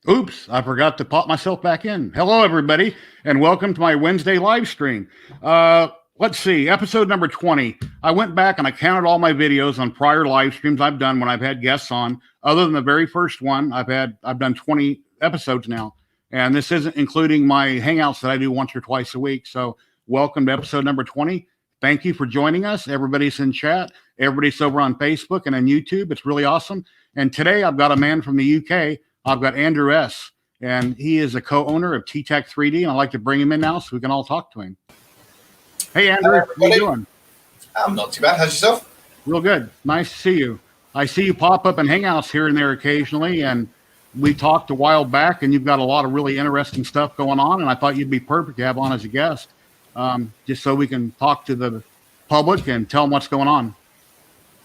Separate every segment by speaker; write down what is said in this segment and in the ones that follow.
Speaker 1: Oops, I forgot to pop myself back in. Hello, everybody, and welcome to my Wednesday live stream. Let's see, episode number 20. I went back and I counted all my videos on prior live streams I've done when I've had guests on. Other than the very first one, I've done 20 episodes now, and this isn't including my hangouts that I do once or twice a week. So welcome to episode number 20. Thank you for joining us. Everybody's in chat. Everybody's over on Facebook and on YouTube. It's really awesome. And today I've got a man from the UK. I've got Andrew S., and he is a co-owner of T-Tek3D, and I'd like to bring him in now so we can all talk to him. Hey, Andrew, how you doing?
Speaker 2: I'm not too bad. How's yourself?
Speaker 1: Real good. Nice to see you. I see you pop up in Hangouts here and there occasionally, and we talked a while back, and you've got a lot of really interesting stuff going on, and I thought you'd be perfect to have on as a guest, just so we can talk to the public and tell them what's going on.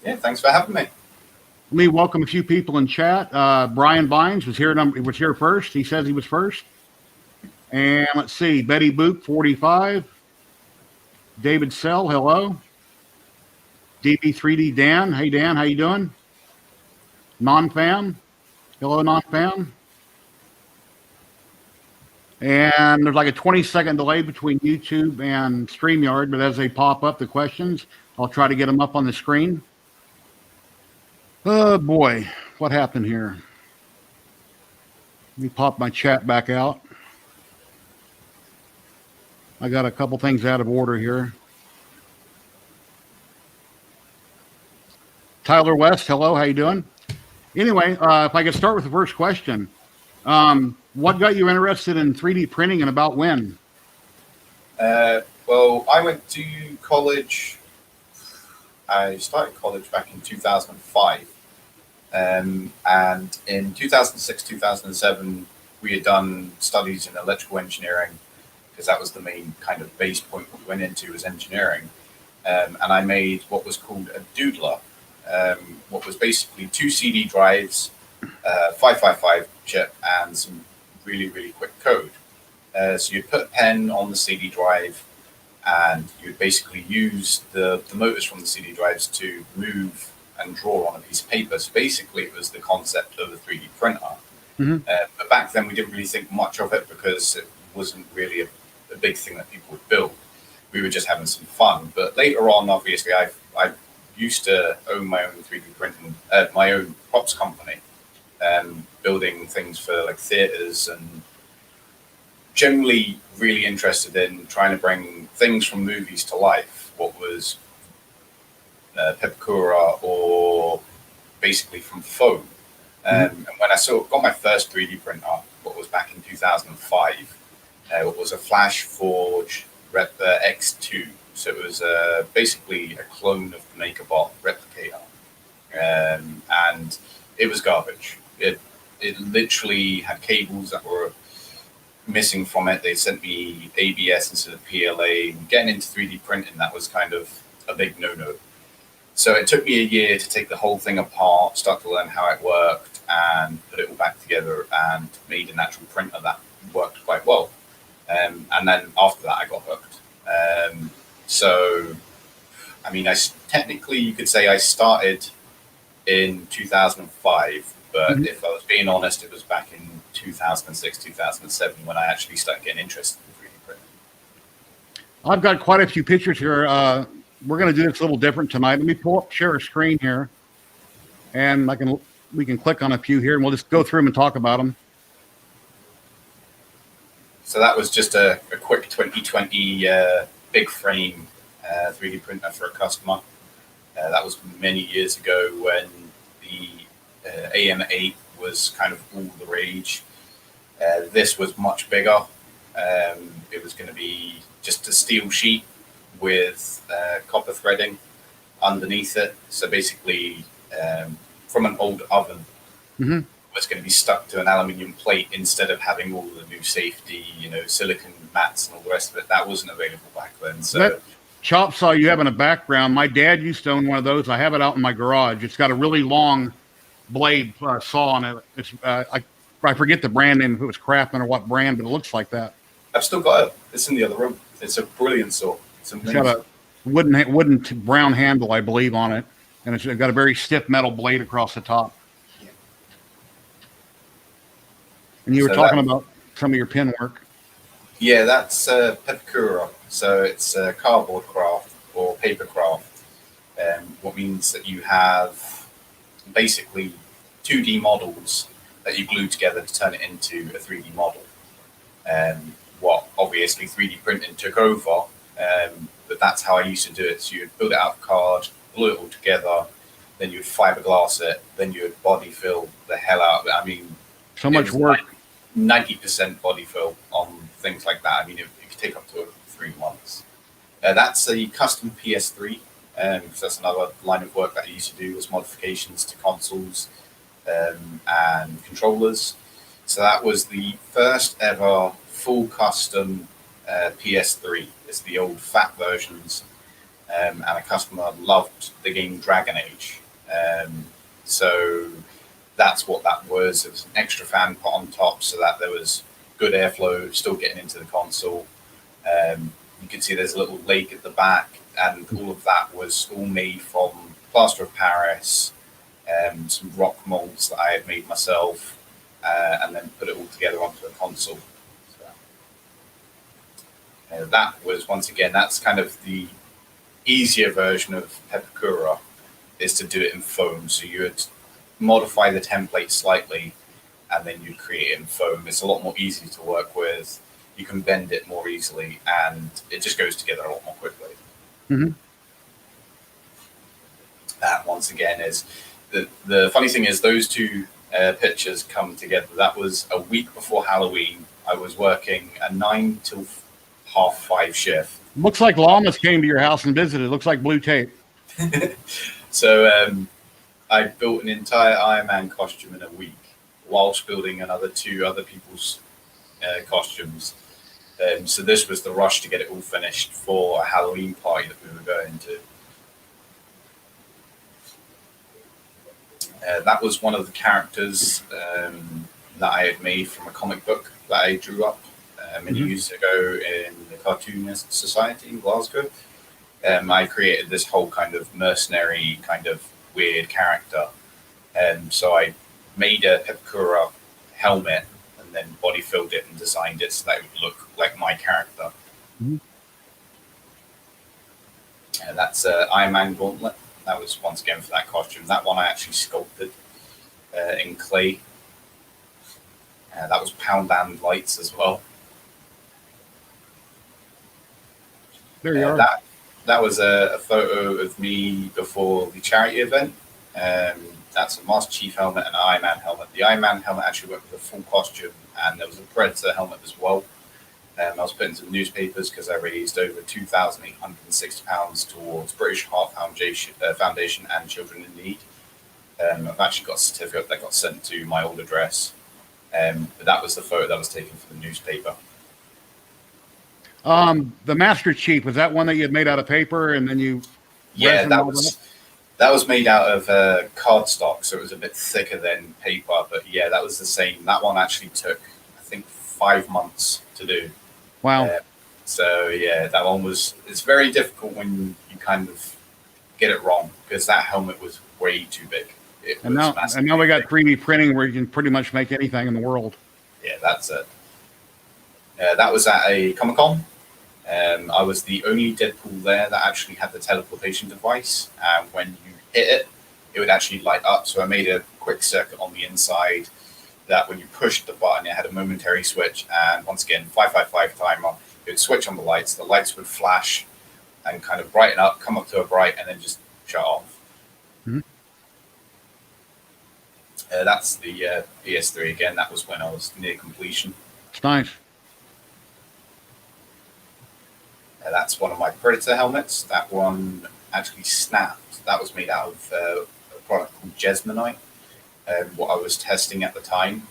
Speaker 2: Yeah, thanks for having me.
Speaker 1: Let me welcome a few people in chat. Brian Vines was here first. He says he was first. And let's see, Betty Boop, 45. David Sell, hello. DB3D Dan, hey Dan, how you doing? Non-fam, hello non-fam. And there's like a 20-second delay between YouTube and StreamYard, but as they pop up, the questions, I'll try to get them up on the screen. Oh boy, what happened here? Let me pop my chat back out. I got a couple things out of order here. Tyler West, hello, how you doing? Anyway, if I could start with the first question. What got you interested in 3D printing and about when?
Speaker 2: Well, I went to college. I started college back in 2005. And in 2006, 2007, we had done studies in electrical engineering because that was the main kind of base point we went into was engineering. And I made what was called a doodler, what was basically 2 CD drives, 555 chip, and some really, really quick code. So you'd put a pen on the CD drive, and you'd basically use the motors from the CD drives to move and draw on a piece of paper. So basically it was the concept of a 3D printer. Mm-hmm. But back then we didn't really think much of it because it wasn't really a big thing that people would build. We were just having some fun. But later on, obviously, I used to own my own 3D printing, my own props company, building things for like theaters, and generally really interested in trying to bring things from movies to life. What was Pepakura or basically from foam. And when I got my first 3D printer, what was back in 2005, it was a Flash Forge X2. So it was basically a clone of the MakerBot replicator. And it was garbage. It literally had cables that were missing from it. They sent me ABS instead of PLA. Getting into 3D printing, that was kind of a big no-no. So it took me a year to take the whole thing apart, start to learn how it worked, and put it all back together and made an actual printer that worked quite well. And then after that, I got hooked. So, I mean, technically you could say I started in 2005, but if I was being honest, it was back in 2006, 2007 when I actually started getting interested in 3D printing.
Speaker 1: I've got quite a few pictures here. We're going to do this a little different tonight. Let me share a screen here, and we can click on a few here, and we'll just go through them and talk about them.
Speaker 2: So that was just a quick 2020 big frame 3D printer for a customer. That was many years ago when the AM8 was kind of all the rage. This was much bigger. It was going to be just a steel sheet with copper threading underneath it. So basically, from an old oven, was going to be stuck to an aluminium plate instead of having all the new safety, silicon mats and all the rest of it. That wasn't available back then. So
Speaker 1: that chop saw you have in the background, my dad used to own one of those. I have it out in my garage. It's got a really long blade saw on it. It's I forget the brand name, if it was Craftsman or what brand, but it looks like that.
Speaker 2: I've still got it. It's in the other room. It's a brilliant saw. It's
Speaker 1: got a wooden brown handle, I believe, on it, and it's got a very stiff metal blade across the top. And you were
Speaker 2: So
Speaker 1: talking about some of your pin work.
Speaker 2: yeah, that's Pepakura. So it's cardboard craft or paper craft. What means that you have basically 2D models that you glue together to turn it into a 3D model. What obviously 3D printing took over, but that's how I used to do it. So you'd build it out of card, glue it all together, then you'd fiberglass it, then you'd body fill the hell out of it. I mean,
Speaker 1: So much work.
Speaker 2: 90% body fill on things like that. I mean, it could take up to 3 months. That's a custom PS3, because that's another line of work that I used to do, was modifications to consoles and controllers. So that was the first ever full custom PS3. It's the old fat versions, and a customer loved the game Dragon Age. So that's what that was. It was an extra fan put on top so that there was good airflow still getting into the console. You can see there's a little lake at the back, and all of that was all made from plaster of Paris, some rock molds that I had made myself, and then put it all together onto a console. So, that was, once again, that's kind of the easier version of Pepakura, is to do it in foam. So you would modify the template slightly, and then you create it in foam. It's a lot more easy to work with. You can bend it more easily, and it just goes together a lot more quickly.
Speaker 1: Mm-hmm.
Speaker 2: That, once again, is the funny thing is those two pictures come together. That was a week before Halloween. I was working a 9 till 5:30 shift.
Speaker 1: Looks like llamas came to your house and visited. Looks like blue tape.
Speaker 2: So I built an entire Iron Man costume in a week, whilst building another 2 other people's costumes. So this was the rush to get it all finished for a Halloween party that we were going to. That was one of the characters that I had made from a comic book that I drew up many years ago in the Cartoonist Society in Glasgow. I created this whole kind of mercenary, kind of weird character. So I made a Pepakura helmet, and then body filled it and designed it so that it would look like my character.
Speaker 1: Mm-hmm.
Speaker 2: That's Iron Man Gauntlet. That was, once again, for that costume. That one I actually sculpted in clay. That was Pound Band lights as well.
Speaker 1: There you are.
Speaker 2: That was a photo of me before the charity event. That's a Master Chief helmet and an Iron Man helmet. The Iron Man helmet actually went with a full costume, and there was a Predator helmet as well. I was put in some newspapers because I raised over £2,860 towards British Heart Foundation and Children in Need. I've actually got a certificate that got sent to my old address. But that was the photo that was taken for the newspaper.
Speaker 1: The Master Chief, was that one that you had made out of paper and then you...
Speaker 2: Yeah, that was made out of cardstock, so it was a bit thicker than paper. But yeah, that was the same. That one actually took, I think, 5 months to do.
Speaker 1: Wow.
Speaker 2: So yeah, that one it's very difficult when you kind of get it wrong, because that helmet was way too big.
Speaker 1: And now we got 3D printing where you can pretty much make anything in the world.
Speaker 2: Yeah, that's it. That was at a Comic-Con. I was the only Deadpool there that actually had the teleportation device. And when you hit it, it would actually light up. So I made a quick circuit on the inside that when you pushed the button, it had a momentary switch. And once again, 555 timer, it would switch on the lights would flash and kind of brighten up, come up to a bright, and then just shut off.
Speaker 1: Mm-hmm.
Speaker 2: That's the PS3 again. That was when I was near completion.
Speaker 1: It's nice.
Speaker 2: That's one of my Predator helmets. That one actually snapped. That was made out of a product called Jesmonite, what I was testing at the time.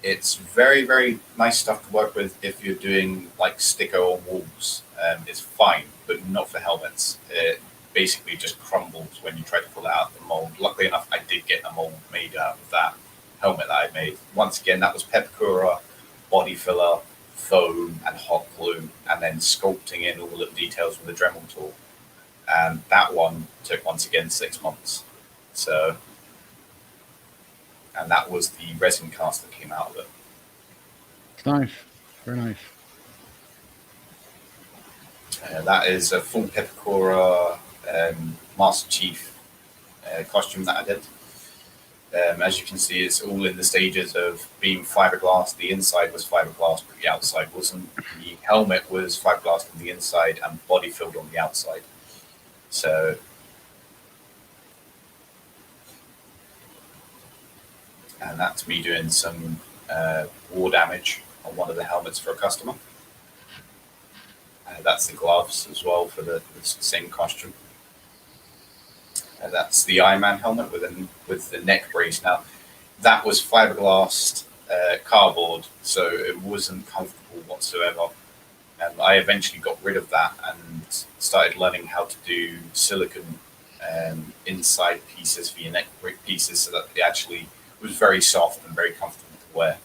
Speaker 2: It's very, very nice stuff to work with if you're doing like sticker on walls. It's fine, but not for helmets. It basically just crumbles when you try to pull it out of the mold. Luckily enough, I did get a mold made out of that helmet that I made. Once again, that was Pepakura, body filler, foam, and hot glue, and then sculpting in all the little details with a Dremel tool. And that one took, once again, 6 months. So and that was the resin cast that came out of it.
Speaker 1: It's nice. Very nice.
Speaker 2: That is a full Peppercora Master Chief costume that I did. As you can see, it's all in the stages of being fiberglass. The inside was fiberglass, but the outside wasn't. The helmet was fiberglass on the inside and body filled on the outside. So, and that's me doing some war damage on one of the helmets for a customer. That's the gloves as well for the same costume. That's the Iron Man helmet with the neck brace. Now, that was fiberglass cardboard, so it wasn't comfortable whatsoever. And I eventually got rid of that and started learning how to do silicone inside pieces for your neck pieces, so that it actually was very soft and very comfortable to wear.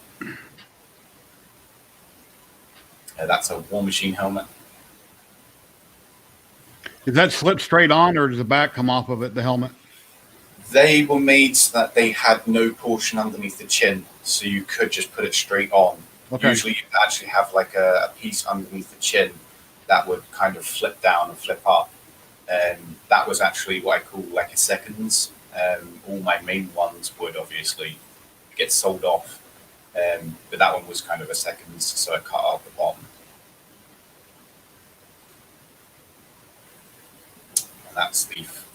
Speaker 2: That's a War Machine helmet.
Speaker 1: Is that slip straight on, or does the back come off of it, the helmet?
Speaker 2: They were made so that they had no portion underneath the chin, so you could just put it straight on. Okay. Usually you actually have like a piece underneath the chin that would kind of flip down and flip up. That was actually what I call like a seconds. All my main ones would obviously get sold off, but that one was kind of a seconds, so I cut out the bottom.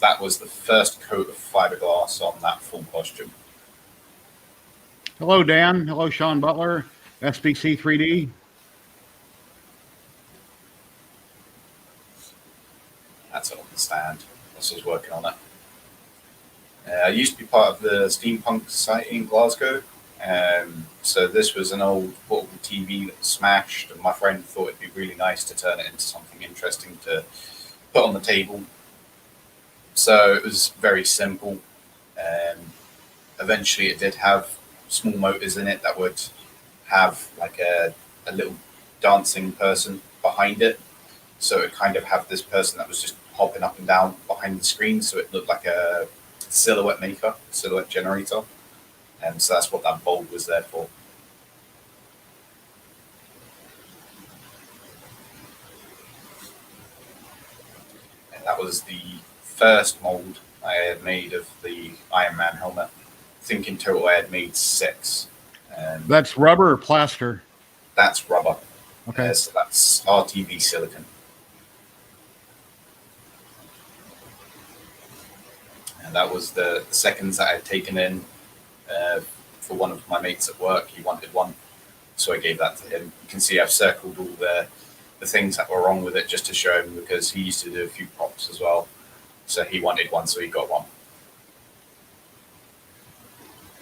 Speaker 2: That was the first coat of fiberglass on that full costume.
Speaker 1: Hello, Dan. Hello, Sean Butler, SBC3D.
Speaker 2: That's it on the stand. This was working on it. I used to be part of the Steampunk Society in Glasgow. So this was an old portable TV that was smashed, and my friend thought it'd be really nice to turn it into something interesting to put on the table. So it was very simple. Eventually it did have small motors in it that would have like a little dancing person behind it. So it kind of have this person that was just hopping up and down behind the screen. So it looked like a silhouette maker, silhouette generator. And so that's what that bulb was there for. And that was the first mold I had made of the Iron Man helmet. I think in total I had made 6.
Speaker 1: That's rubber or plaster?
Speaker 2: That's rubber.
Speaker 1: Okay.
Speaker 2: So that's RTV silicon. And that was the seconds that I had taken in for one of my mates at work. He wanted one, so I gave that to him. You can see I've circled all the things that were wrong with it just to show him, because he used to do a few props as well. So he wanted one, so he got one.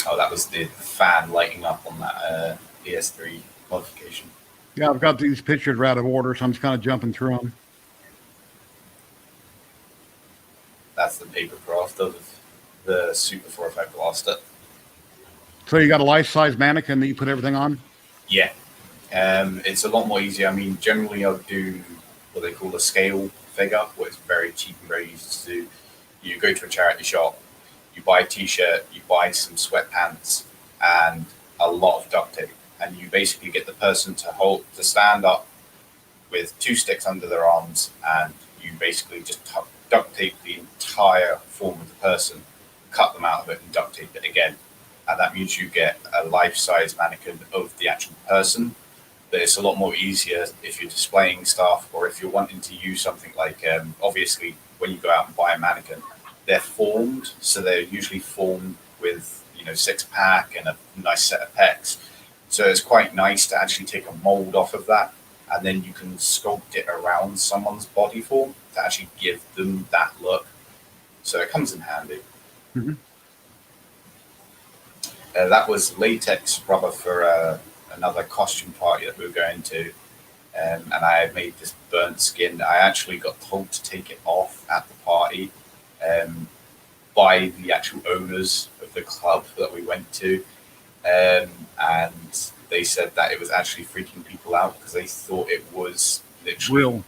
Speaker 2: Oh, that was the fan lighting up on that PS3 modification.
Speaker 1: Yeah, I've got these pictures out of order, so I'm just kind of jumping through them.
Speaker 2: That's the paper craft of the Super 405 Blaster.
Speaker 1: So you got a life-size mannequin that you put everything on?
Speaker 2: Yeah. It's a lot more easier. I mean, generally I'll do what they call a scale figure, what is very cheap and very easy to do. You go to a charity shop, you buy a t-shirt, you buy some sweatpants and a lot of duct tape, and you basically get the person to stand up with 2 sticks under their arms, and you basically just duct tape the entire form of the person, cut them out of it and duct tape it again. And that means you get a life-size mannequin of the actual person. But it's a lot more easier if you're displaying stuff, or if you're wanting to use something like, obviously, when you go out and buy a mannequin, they're formed. So they're usually formed with, 6-pack and a nice set of pecs. So it's quite nice to actually take a mold off of that, and then you can sculpt it around someone's body form to actually give them that look. So it comes in handy.
Speaker 1: Mm-hmm.
Speaker 2: That was latex rubber for another costume party that we were going to, and I had made this burnt skin. I actually got told to take it off at the party by the actual owners of the club that we went to, and they said that it was actually freaking people out because they thought it was literally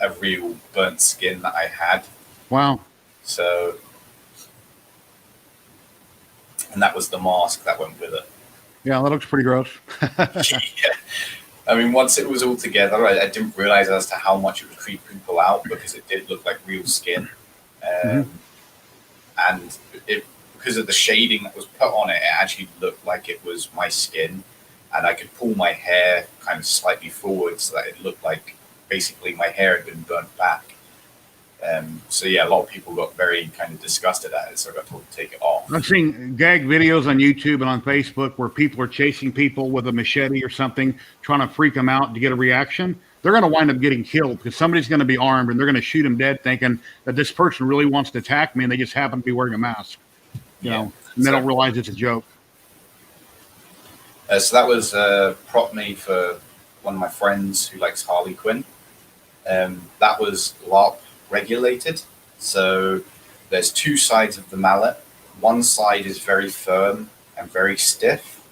Speaker 2: a real burnt skin that I had.
Speaker 1: Wow.
Speaker 2: So and that was the mask that went with it.
Speaker 1: Yeah, that looks pretty gross.
Speaker 2: Yeah. I mean, once it was all together, I didn't realize as to how much it would creep people out, because it did look like real skin. And because of the shading that was put on it, it actually looked like it was my skin. And I could pull my hair kind of slightly forward so that it looked like basically my hair had been burnt back. So yeah, a lot of people got very kind of disgusted at it, so I got told to take it off.
Speaker 1: I've seen gag videos on YouTube and on Facebook where people are chasing people with a machete or something, trying to freak them out to get a reaction. They're going to wind up getting killed because somebody's going to be armed and they're going to shoot them dead, thinking that this person really wants to attack me, and they just happen to be wearing a mask. You know, and they don't realize it's a joke.
Speaker 2: So that was a prop made for one of my friends who likes Harley Quinn. That was LARP regulated. So there's two sides of the mallet. One side is very firm and very stiff.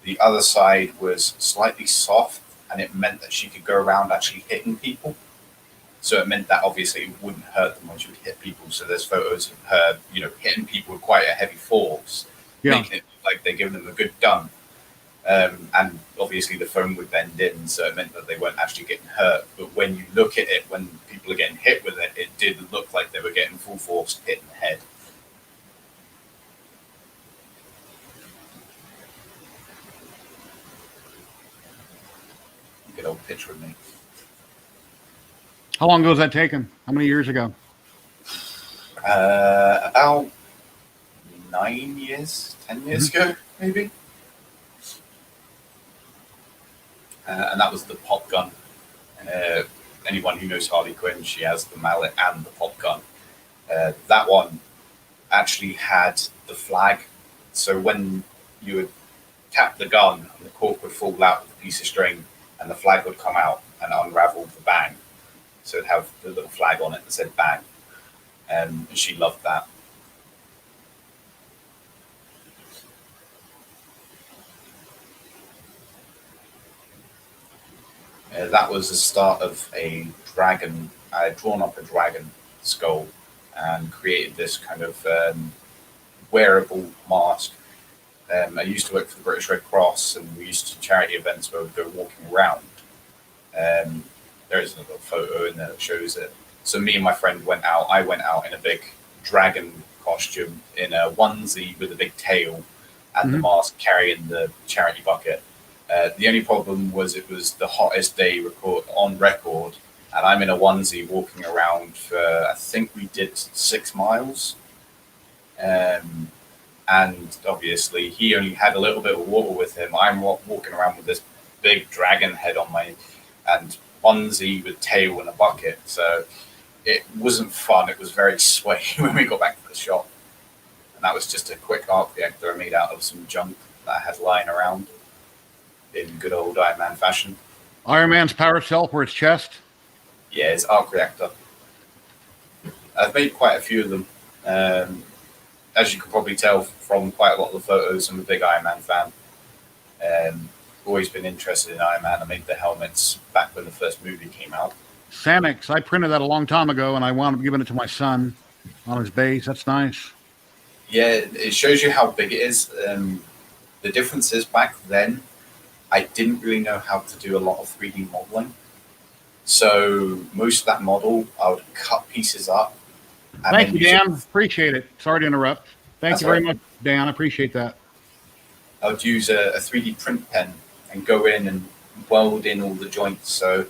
Speaker 2: The other side was slightly soft, and it meant that she could go around actually hitting people. So it meant that obviously it wouldn't hurt them when she would hit people. So there's photos of her, you know, hitting people with quite a heavy force, making it look like they're giving them a good dunk. And obviously the foam would bend in, so it meant that they weren't actually getting hurt. But when you look at it, when people are getting hit with it, it did look like they were getting full force hit in the head. Good old picture of me.
Speaker 1: How long ago was that taken? How many years ago?
Speaker 2: About 9 years, 10 years ago, maybe. And that was the pop gun. Anyone who knows Harley Quinn, she has the mallet and the pop gun. That one actually had the flag. So when you would tap the gun, the cork would fall out with a piece of string, and the flag would come out and unravel the bang. So it'd have the little flag on it that said bang. And she loved that. That was the start of a dragon. I had drawn up a dragon skull and created this kind of wearable mask. I used to work for the British Red Cross, and we used to charity events where we'd go walking around. There is a little photo in there that shows it. So me and my friend went out. I went out in a big dragon costume in a onesie with a big tail and the mask carrying the charity bucket. The only problem was it was the hottest day on record, and I'm in a onesie walking around for, I think we did 6 miles. And obviously he only had a little bit of water with him. I'm walking around with this big dragon head on my and onesie with tail and a bucket. So it wasn't fun. It was very sweaty when we got back to the shop. And that was just a quick arc reactor I made out of some junk that I had lying around in good old Iron Man fashion.
Speaker 1: Iron Man's power cell for his chest?
Speaker 2: Yeah, it's arc reactor. I've made quite a few of them. As you can probably tell from quite a lot of the photos, I'm a big Iron Man fan. Always been interested in Iron Man. I made the helmets back when the first movie came out.
Speaker 1: Samix, I printed that a long time ago, and I wound up giving it to my son on his base. That's nice.
Speaker 2: Yeah, it shows you how big it is. The difference is back then, I didn't really know how to do a lot of 3D modeling. So most of that model, I would cut pieces up.
Speaker 1: Thank you, Dan. Appreciate it. Sorry to interrupt. Thank you very much, Dan. I appreciate that.
Speaker 2: I would use a 3D print pen and go in and weld in all the joints. So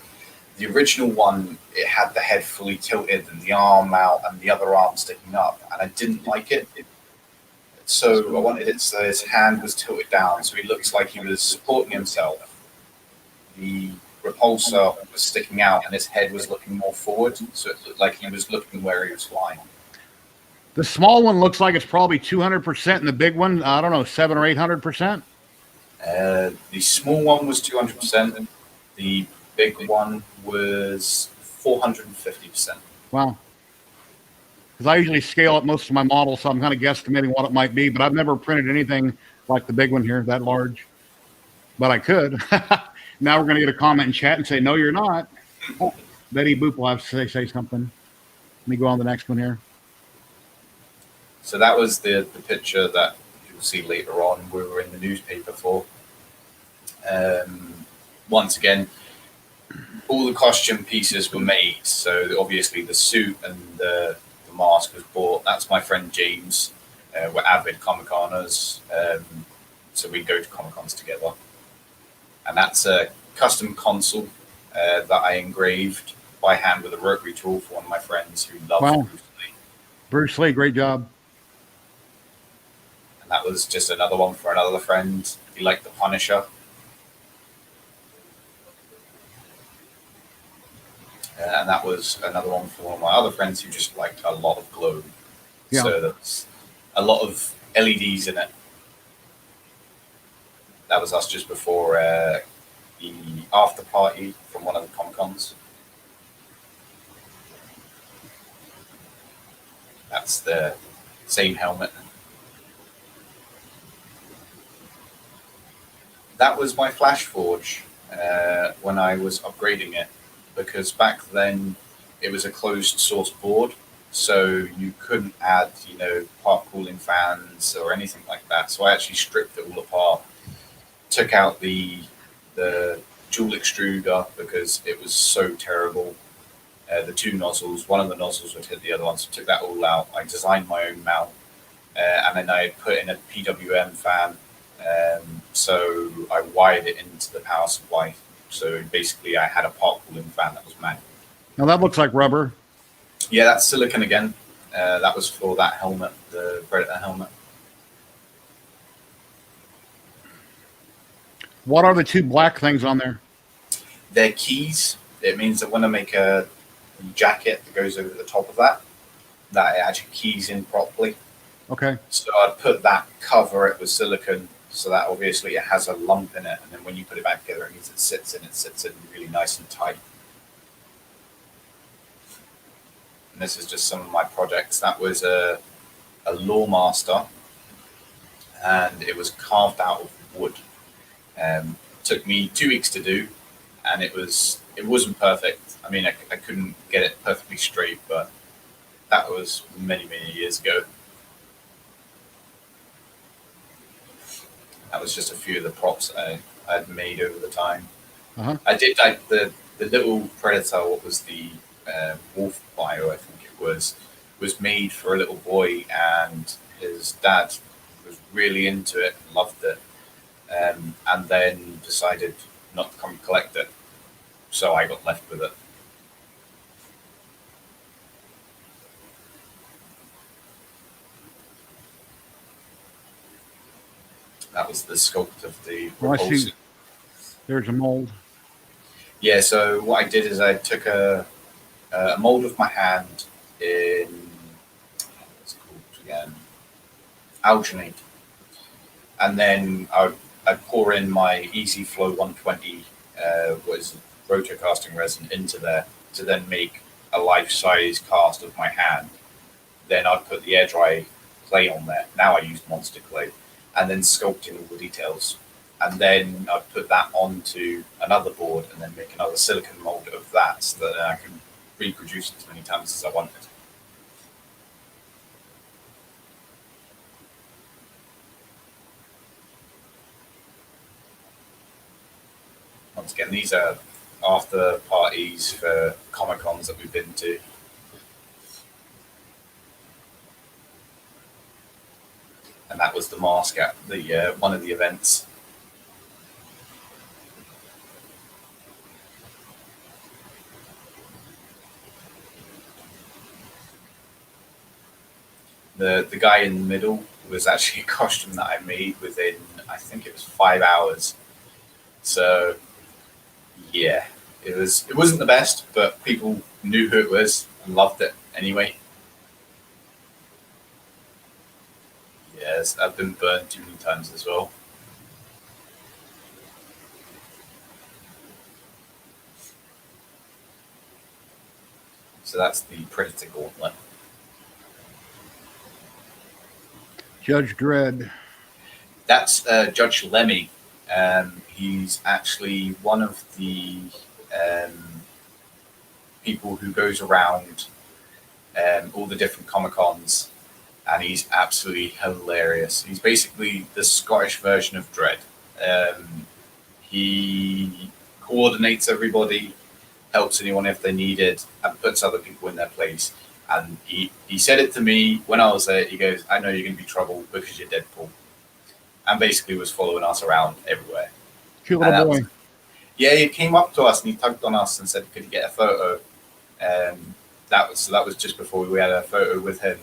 Speaker 2: the original one, it had the head fully tilted and the arm out and the other arm sticking up, and I didn't like it. So I wanted it so his hand was tilted down, so he looks like he was supporting himself. The repulsor was sticking out and his head was looking more forward, so it looked like he was looking where he was flying.
Speaker 1: The small one looks like it's probably 200%, and the big one, I don't know, 700 or 800%.
Speaker 2: The small one was 200%. The big one was 450%.
Speaker 1: Wow. Because I usually scale up most of my models, so I'm kind of guesstimating what it might be, but I've never printed anything like the big one here, that large. But I could. Now we're going to get a comment in chat and say, no, you're not. Oh, Betty Boop will have to say something. Let me go on to the next one here.
Speaker 2: So that was the picture that you'll see later on, we were in the newspaper for. Once again, all the costume pieces were made. So obviously the suit and the mask was bought. That's my friend James. We're avid Comic-Coners. So we go to Comic-Cons together. And that's a custom console that I engraved by hand with a rotary tool for one of my friends who loves Bruce Lee.
Speaker 1: Bruce Lee, great job.
Speaker 2: And that was just another one for another friend. He liked the Punisher. And that was another one for one of my other friends who just liked a lot of glow. Yeah. So that's a lot of LEDs in it. That was us just before the after party from one of the Comic-Cons. That's the same helmet. That was my Flash Forge when I was upgrading it, because back then it was a closed source board, so you couldn't add, part cooling fans or anything like that. So I actually stripped it all apart, took out the dual extruder because it was so terrible. The two nozzles, one of the nozzles would hit the other one, so I took that all out. I designed my own mount, and then I put in a PWM fan. So I wired it into the power supply. So basically I had a part cooling fan that was manual.
Speaker 1: Now that looks like rubber.
Speaker 2: Yeah, that's silicon again. That was for that helmet, the Predator helmet.
Speaker 1: What are the two black things on there?
Speaker 2: They're keys. It means that when I make a jacket that goes over the top of that it actually keys in properly.
Speaker 1: Okay.
Speaker 2: So I'd put that, cover it with silicon, so that obviously it has a lump in it, and then when you put it back together, it means it sits in really nice and tight. And this is just some of my projects. That was a Lawmaster, and it was carved out of wood. Took me 2 weeks to do, and it wasn't perfect. I mean, I couldn't get it perfectly straight, but that was many, many years ago. That was just a few of the props that I'd made over the time.
Speaker 1: Uh-huh.
Speaker 2: I did like the little Predator. What was the Wolf Bio? I think it was made for a little boy, and his dad was really into it and loved it, and then decided not to come collect it. So I got left with it. That was the sculpt of the
Speaker 1: repulsor. There's a mold.
Speaker 2: Yeah, so what I did is I took a mold of my hand in, what's it called again? Alginate. And then I'd pour in my Easy Flow 120, was rotocasting resin into there to then make a life-size cast of my hand. Then I'd put the air dry clay on there. Now I use monster clay. And then sculpting all the details. And then I'd put that onto another board and then make another silicon mold of that so that I can reproduce it as many times as I wanted. Once again, these are after parties for Comic-Cons that we've been to. And that was the mask at the one of the events. The guy in the middle was actually a costume that I made within, I think it was 5 hours. So yeah, it wasn't the best, but people knew who it was and loved it anyway. Yes, I've been burned too many times as well. So that's the Predator Gauntlet.
Speaker 1: Judge Dredd.
Speaker 2: That's Judge Lemmy. He's actually one of the people who goes around all the different Comic-Cons and he's absolutely hilarious. He's basically the Scottish version of Dredd. He coordinates everybody, helps anyone if they need it, and puts other people in their place. And he said it to me when I was there. He goes, "I know you're going to be trouble because you're Deadpool," and basically was following us around everywhere.
Speaker 1: Cute little boy.
Speaker 2: Yeah, he came up to us and he tugged on us and said, "Could you get a photo?" That was just before we had a photo with him,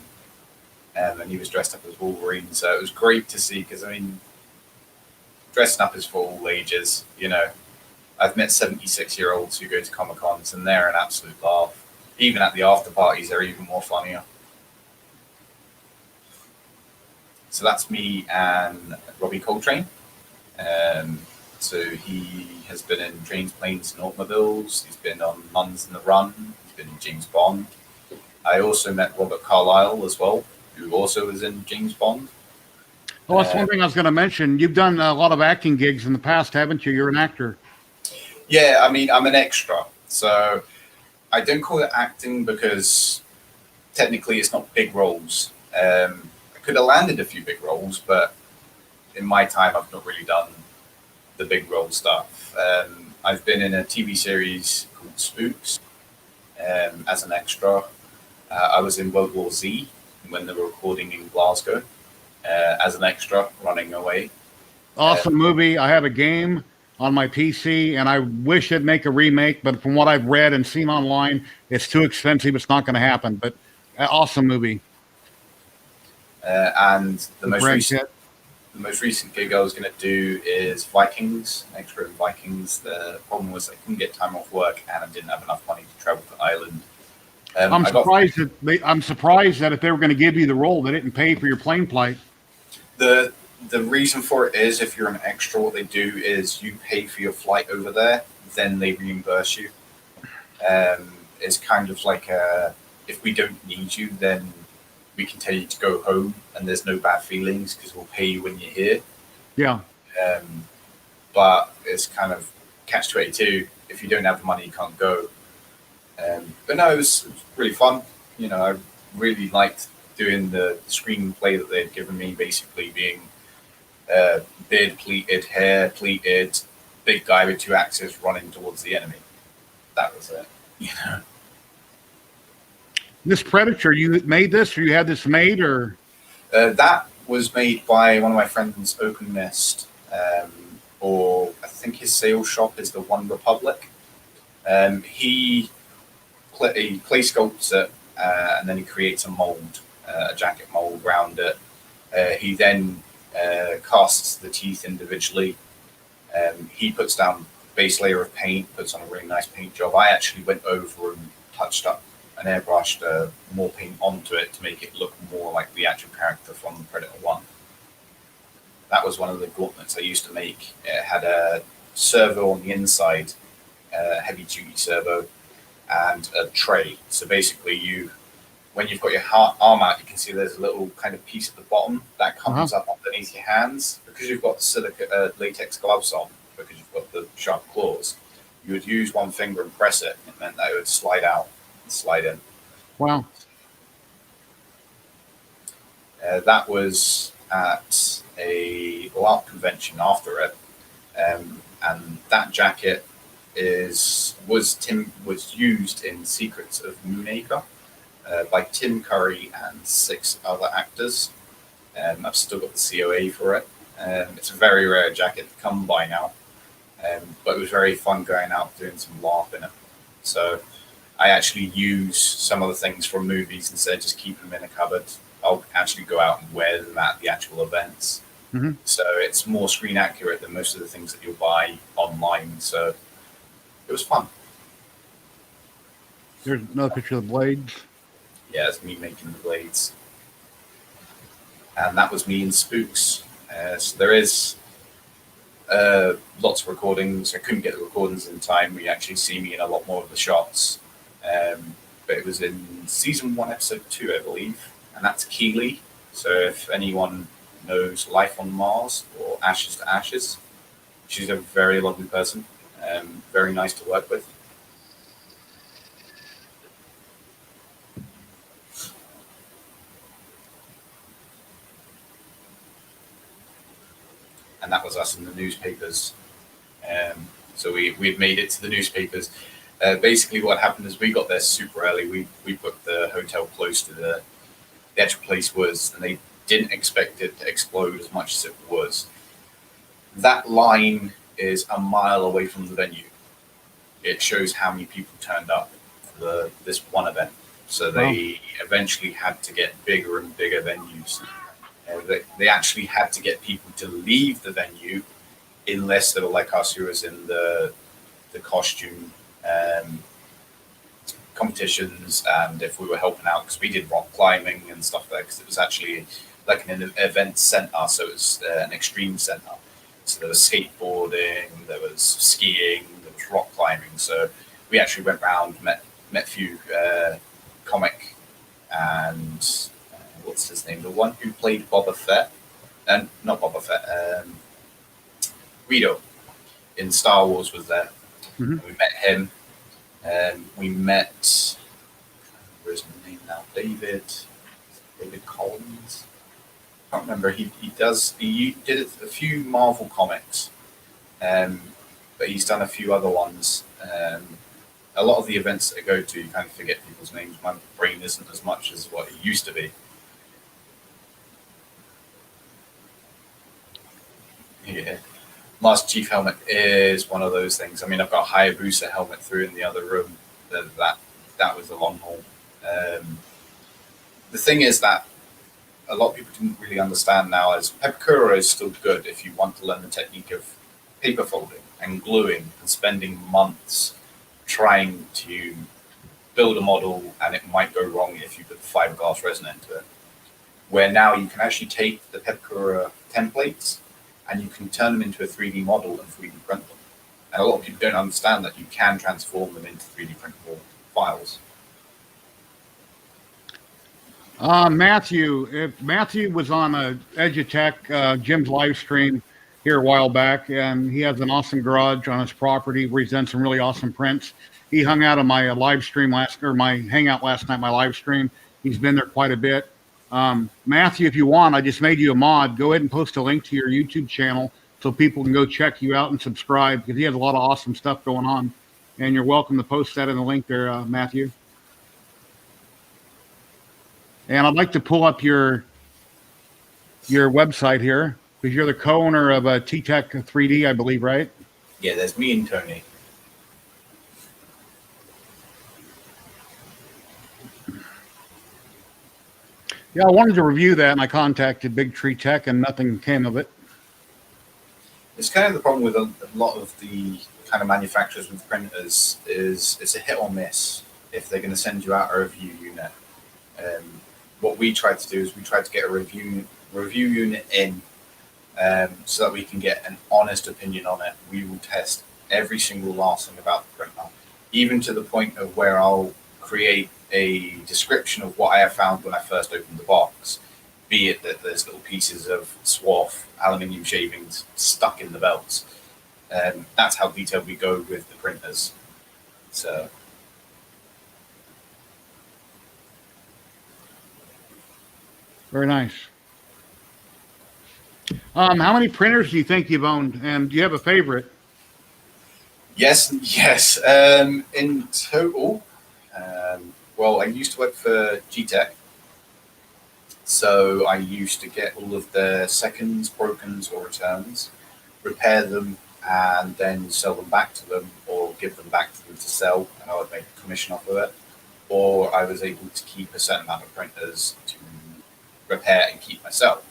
Speaker 2: and he was dressed up as Wolverine. So it was great to see because I mean, dressing up is for all ages. You know, I've met 76-year-olds who go to Comic Cons and they're an absolute laugh. Even at the after parties, they're even more funnier. So that's me and Robbie Coltrane. So he has been in Trains, Planes, and Automobiles. He's been on Nuns in the Run. He's been in James Bond. I also met Robert Carlyle as well, who also was in James Bond.
Speaker 1: Oh, that's one thing I was going to mention. You've done a lot of acting gigs in the past, haven't you? You're an actor.
Speaker 2: Yeah, I mean, I'm an extra. So I don't call it acting because technically it's not big roles. I could have landed a few big roles, but in my time, I've not really done the big role stuff. I've been in a TV series called Spooks as an extra. I was in World War Z when they were recording in Glasgow as an extra, running away.
Speaker 1: Awesome movie. I have a game on my PC, and I wish it'd make a remake, but from what I've read and seen online, it's too expensive. It's not going to happen, but awesome movie.
Speaker 2: And the most recent gig I was going to do is Vikings, extra in Vikings. The problem was I couldn't get time off work and I didn't have enough money to travel to Ireland.
Speaker 1: I'm surprised that if they were going to give you the role, they didn't pay for your plane flight.
Speaker 2: The reason for it is if you're an extra, what they do is you pay for your flight over there, then they reimburse you. It's kind of like if we don't need you, then we can tell you to go home and there's no bad feelings because we'll pay you when you're here.
Speaker 1: Yeah.
Speaker 2: But it's kind of catch-22. If you don't have the money, you can't go. But no, it was really fun. You know, I really liked doing the screenplay that they'd given me, basically being beard pleated, hair pleated, big guy with two axes running towards the enemy. That was it, you know.
Speaker 1: This Predator, you made this, or you had this made, or?
Speaker 2: That was made by one of my friends, Open Nest, or I think his sales shop is the One Republic. He play sculpts it, and then he creates a mold, a jacket mold around it. He then casts the teeth individually. He puts down base layer of paint, puts on a really nice paint job. I actually went over and touched up and airbrushed more paint onto it to make it look more like the actual character from Predator 1. That was one of the gauntlets I used to make. It had a servo on the inside, a heavy-duty servo, and a tray. So basically, when you've got your arm out, you can see there's a little kind of piece at the bottom that comes up underneath your hands. Because you've got the latex gloves on, because you've got the sharp claws, you would use one finger and press it. It meant that it would slide out and slide in.
Speaker 1: Wow.
Speaker 2: That was at a LARP convention after it. And that jacket was used in Secrets of Moonacre by Tim Curry and 6 other actors. I've still got the COA for it. It's a very rare jacket to come by now, but it was very fun going out doing some LARP in it. So I actually use some of the things from movies instead of just keeping them in a cupboard. I'll actually go out and wear them at the actual events. Mm-hmm. So it's more screen accurate than most of the things that you'll buy online. So it was fun.
Speaker 1: There's another picture of the blades.
Speaker 2: Yeah, it's me making the blades. And that was me in Spooks. So there is lots of recordings. I couldn't get the recordings in time. You actually see me in a lot more of the shots. But it was in season 1, episode 2, I believe. And that's Keeley. So if anyone knows Life on Mars or Ashes to Ashes, she's a very lovely person. Very nice to work with. and that was us in the newspapers. So we'd made it to the newspapers. Basically, what happened is we got there super early. We put the hotel close to the actual place was, and they didn't expect it to explode as much as it was. That line is a mile away from the venue. It shows how many people turned up for this one event. So they eventually had to get bigger and bigger venues. They actually had to get people to leave the venue unless they were like us, who was in the costume competitions, and if we were helping out, because we did rock climbing and stuff there, because it was actually like an event center, so it was an extreme center. So there was skateboarding, there was skiing, there was rock climbing. So we actually went around, met a few comic and what's his name, the one who played Boba Fett, and not Boba Fett, Greedo in Star Wars was there. We met him. We met, where's his name now? David Collins. I can't remember. He did a few Marvel comics, but he's done a few other ones. A lot of the events that I go to, you kind of forget people's names. My brain isn't as much as what it used to be. Yeah. Master Chief helmet is one of those things. I mean, I've got a Hayabusa helmet through in the other room. That was a long haul. The thing is that a lot of people didn't really understand now is Pepakura is still good if you want to learn the technique of paper folding and gluing and spending months trying to build a model, and it might go wrong if you put fiberglass resin into it. Where now you can actually take the Pepakura templates and you can turn them into a 3D model and 3D print them. And a lot of people don't understand that you can transform them into 3D printable files.
Speaker 1: Matthew was on EduTech, Jim's live stream here a while back, and he has an awesome garage on his property where he's done some really awesome prints. He hung out on my live stream my hangout last night, my live stream. He's been there quite a bit. Matthew, if you want, I just made you a mod. Go ahead and post a link to your YouTube channel so people can go check you out and subscribe, because he has a lot of awesome stuff going on. And you're welcome to post that in the link there, Matthew. And I'd like to pull up your website here, because you're the co-owner of T-Tek3D, I believe, right?
Speaker 2: Yeah, there's me and Tony.
Speaker 1: Yeah, I wanted to review that, and I contacted Big Tree Tech, and nothing came of it.
Speaker 2: It's kind of the problem with a lot of the kind of manufacturers with printers is it's a hit or miss if they're going to send you out a review unit. What we tried to do is we tried to get a review unit in so that we can get an honest opinion on it. We will test every single last thing about the printer, even to the point of where I'll create a description of what I have found when I first opened the box, be it that there's little pieces of swath, aluminium shavings stuck in the belts. That's how detailed we go with the printers. So
Speaker 1: very nice. How many printers do you think you've owned, and do you have a favorite?
Speaker 2: Yes. In total, well, I used to work for G-Tech, so I used to get all of the seconds, brokens, or returns, repair them, and then sell them back to them, or give them back to them to sell, and I would make a commission off of it. Or I was able to keep a certain amount of printers to repair and keep myself.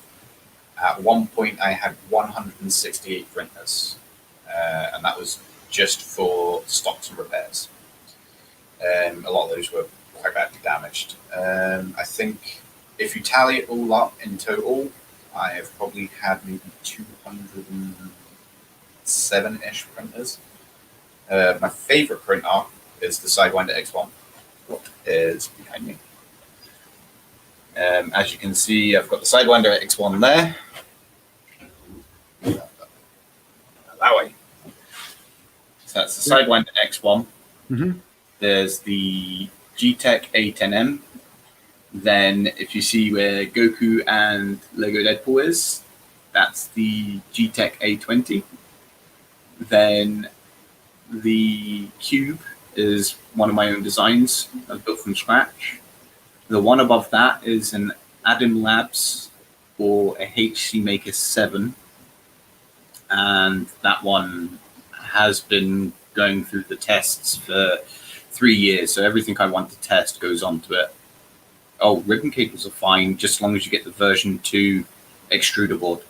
Speaker 2: At one point, I had 168 printers, and that was just for stocks and repairs. A lot of those were quite badly damaged. I think if you tally it all up in total, I have probably had maybe 207-ish printers. My favorite printer is the Sidewinder X1. Is behind me. As you can see, I've got the Sidewinder X1 there. That way. So that's the Sidewinder X1.
Speaker 1: Mm-hmm.
Speaker 2: There's the G-Tech A10M. Then if you see where Goku and Lego Deadpool is, That's the G-Tech-A20. Then the cube is one of my own designs I've built from scratch. The one above that is an Adim Labs or a HC Maker 7. And that one has been going through the tests for 3 years. So everything I want to test goes onto it. Oh, ribbon cables are fine, just as long as you get the version 2 extruder board.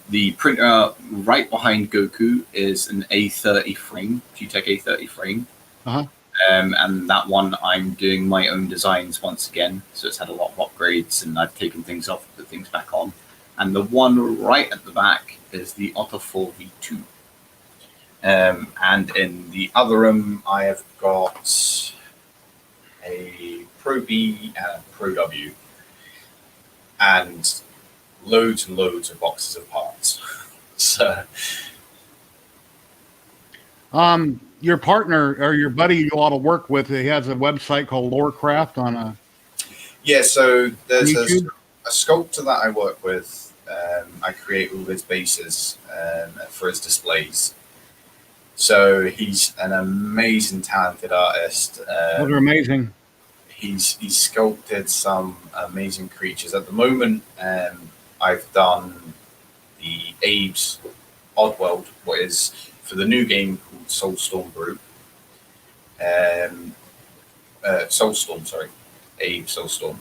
Speaker 2: The printer right behind Goku is an A30 frame, G-Tech A30 frame. And that one I'm doing my own designs once again. So it's had a lot of upgrades and I've taken things off, put things back on. And the one right at the back is the Otter 4V2. And in the other room, I have got a Pro B and a Pro W. And loads and loads of boxes of parts. So,
Speaker 1: your partner or your buddy you ought to work with, he has a website called Lorecraft on a.
Speaker 2: Yeah, so there's a sculptor that I work with. I create all his bases for his displays. So he's an amazing, talented artist.
Speaker 1: Those are amazing.
Speaker 2: He's sculpted some amazing creatures. At the moment, I've done the Abe's Oddworld, what is for the new game called Soulstorm Group. Soulstorm, sorry. Abe Soulstorm.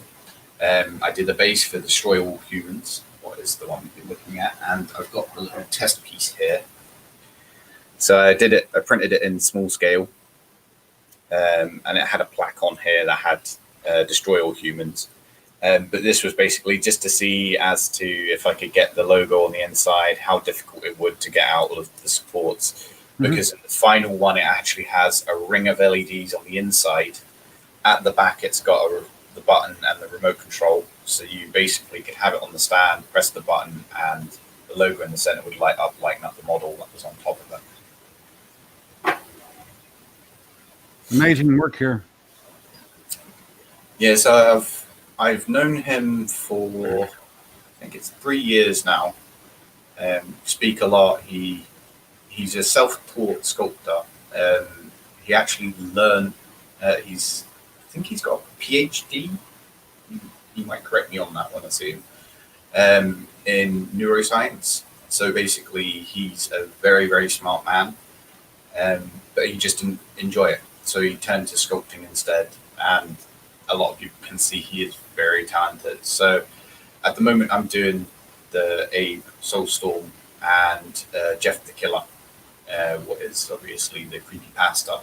Speaker 2: I did the base for Destroy All Humans, what is the one we've been looking at, and I've got a little test piece here. So I printed it in small scale, and it had a plaque on here that had Destroy All Humans. But this was basically just to see as to if I could get the logo on the inside, how difficult it would to get out of the supports. Because in the final one, it actually has a ring of LEDs on the inside. At the back, it's got the button and the remote control. So you basically could have it on the stand, press the button, and the logo in the center would lighten up the model that was on top of it.
Speaker 1: Amazing work here.
Speaker 2: Yeah, so I've known him for, I think it's 3 years now. Speak a lot. He's a self-taught sculptor. He actually learned. I think he's got a PhD. You might correct me on that when I see him. In neuroscience. So basically, he's a very, very smart man. But he just didn't enjoy it. So he turned to sculpting instead. And a lot of people can see he is very talented. So at the moment, I'm doing the Abe Soulstorm and Jeff the Killer, what is obviously the creepypasta.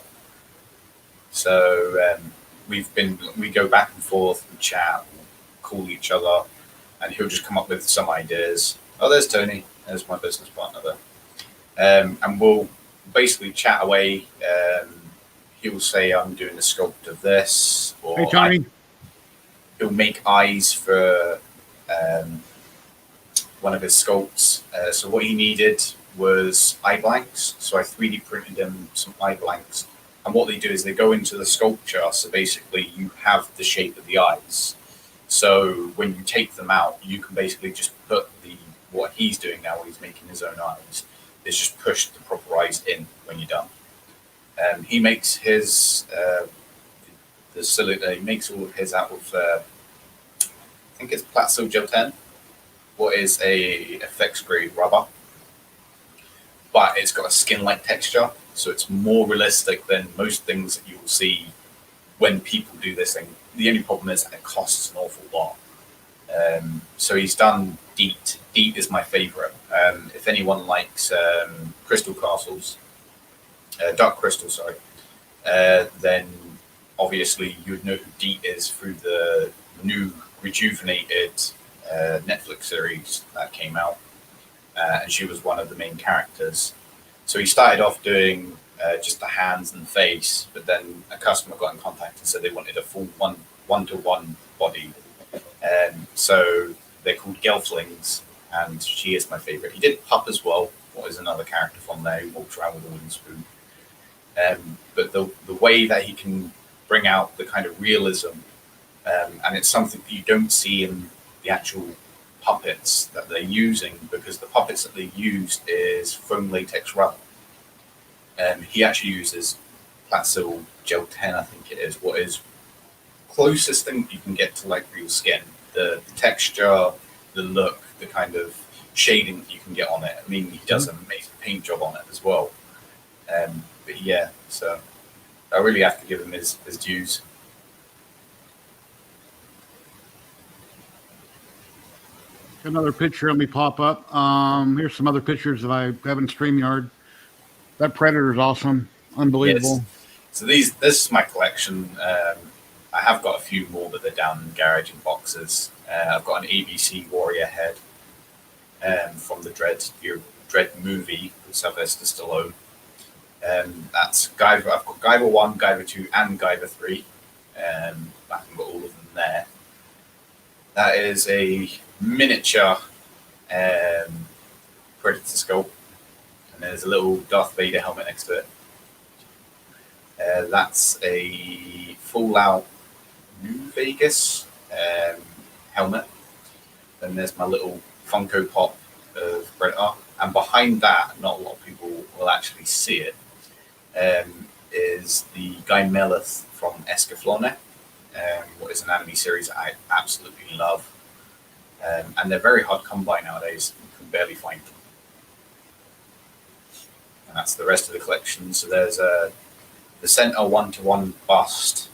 Speaker 2: So we go back and forth, we chat, we'll call each other, and he'll just come up with some ideas. Oh, there's Tony. There's my business partner there. And we'll basically chat away. He'll say, I'm doing a sculpt of this. Or
Speaker 1: hey, Tony.
Speaker 2: He'll make eyes for one of his sculpts. So what he needed was eye blanks. So I 3D printed him some eye blanks. And what they do is they go into the sculpture. So basically you have the shape of the eyes. So when you take them out, you can basically just put what he's doing now when he's making his own eyes is just push the proper eyes in when you're done. He makes his the cylinder. He makes all of his out of I think it's Platzo Gel 10, what is a FX grade rubber, but it's got a skin-like texture, so it's more realistic than most things that you will see when people do this thing. The only problem is that it costs an awful lot. So he's done DEET. DEET is my favorite. If anyone likes crystal castles, dark crystal, sorry, then obviously you would know who DEET is through the new rejuvenated Netflix series that came out. And she was one of the main characters. So he started off doing just the hands and the face, but then a customer got in contact and said they wanted a full one-to-one body. So they're called Gelflings, and she is my favorite. He did Pup as well, what is another character from there who walks around with a wooden spoon. But the way that he can bring out the kind of realism, and it's something that you don't see in the actual puppets that they're using, because the puppets that they used is foam latex rubber. He actually uses Platsil Gel 10, I think it is, what is closest thing you can get to like real skin. The texture, the look, the kind of shading that you can get on it. I mean, he does an amazing paint job on it as well. But yeah, so I really have to give him his dues.
Speaker 1: Another picture, let me pop up. Here's some other pictures that I have in StreamYard. That Predator is awesome, unbelievable.
Speaker 2: Yes. So this is my collection. I have got a few more, but they're down in the garage in boxes. I've got an ABC Warrior head from the Dread movie with Sylvester Stallone. That's Guyver. I've got Guyver 1, Guyver 2, and Guyver 3. I can got all of them there. That is a miniature Predator skull. And there's a little Darth Vader helmet next to it. That's a Fallout New Vegas helmet. Then there's my little Funko Pop of Predator. And behind that, not a lot of people will actually see it, is the Guy Melleth from Escaflowne, what is an anime series that I absolutely love. And they're very hard to come by nowadays. You can barely find them. And that's the rest of the collection. So there's the center 1-to-1 bust.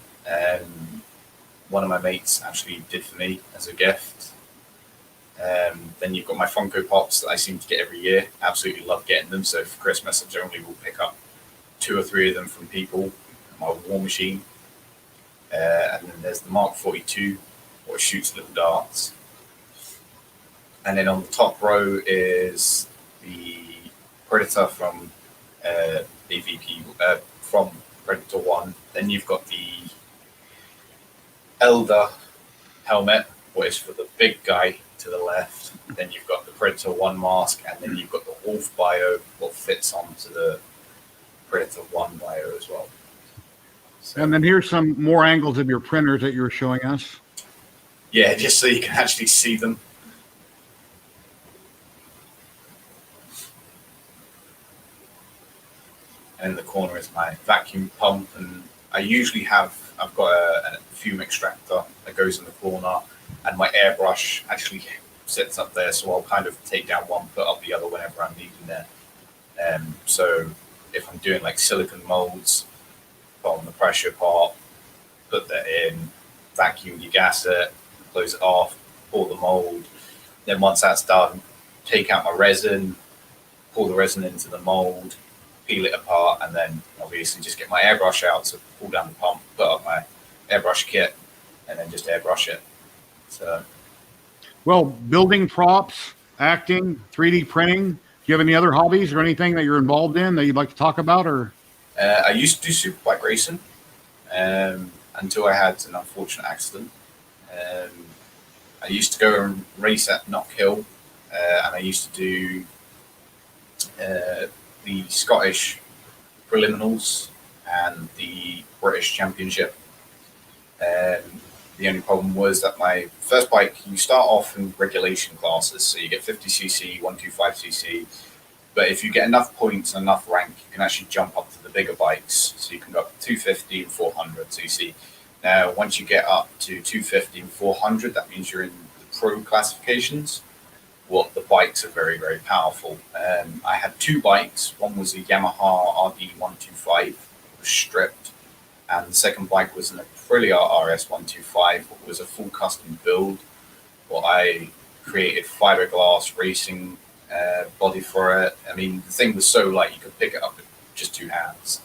Speaker 2: One of my mates actually did for me as a gift. Then you've got my Funko Pops that I seem to get every year. Absolutely love getting them. So for Christmas, I generally will pick up 2 or 3 of them from people. My War Machine. And then there's the Mark 42, which shoots little darts. And then on the top row is the Predator from AVP, from Predator 1. Then you've got the Elder helmet, which is for the big guy to the left. Then you've got the Predator 1 mask, and then you've got the Wolf bio, what fits onto the Predator 1 bio as well. So,
Speaker 1: and then here's some more angles of your printers that you were showing us.
Speaker 2: Yeah, just so you can actually see them. And in the corner is my vacuum pump, and I usually I've got a fume extractor that goes in the corner, and my airbrush actually sits up there, so I'll kind of take down one, put up the other whenever I'm needing it. So if I'm doing like silicon molds, put on the pressure pot, put that in, vacuum, degas it, close it off, pour the mold. Then once that's done, take out my resin, pour the resin into the mold, peel it apart, and then obviously just get my airbrush out to pull down the pump, put up my airbrush kit, and then just airbrush it. So,
Speaker 1: well, building props, acting, 3D printing. Do you have any other hobbies or anything that you're involved in that you'd like to talk about? Or
Speaker 2: I used to do superbike racing until I had an unfortunate accident. I used to go and race at Knock Hill, and I used to do the Scottish preliminals and the British Championship. The only problem was that my first bike, you start off in regulation classes, so you get 50cc, 125cc, but if you get enough points and enough rank, you can actually jump up to the bigger bikes, so you can go up to 250 and 400cc. Now, once you get up to 250 and 400, that means you're in the pro classifications. Well, the bikes are very, very powerful. I had 2 bikes. One was a Yamaha RD125, was stripped, and the second bike was an Aprilia RS125, which was a full custom build. Well, I created fiberglass racing body for it. I mean, the thing was so light you could pick it up with just 2 hands.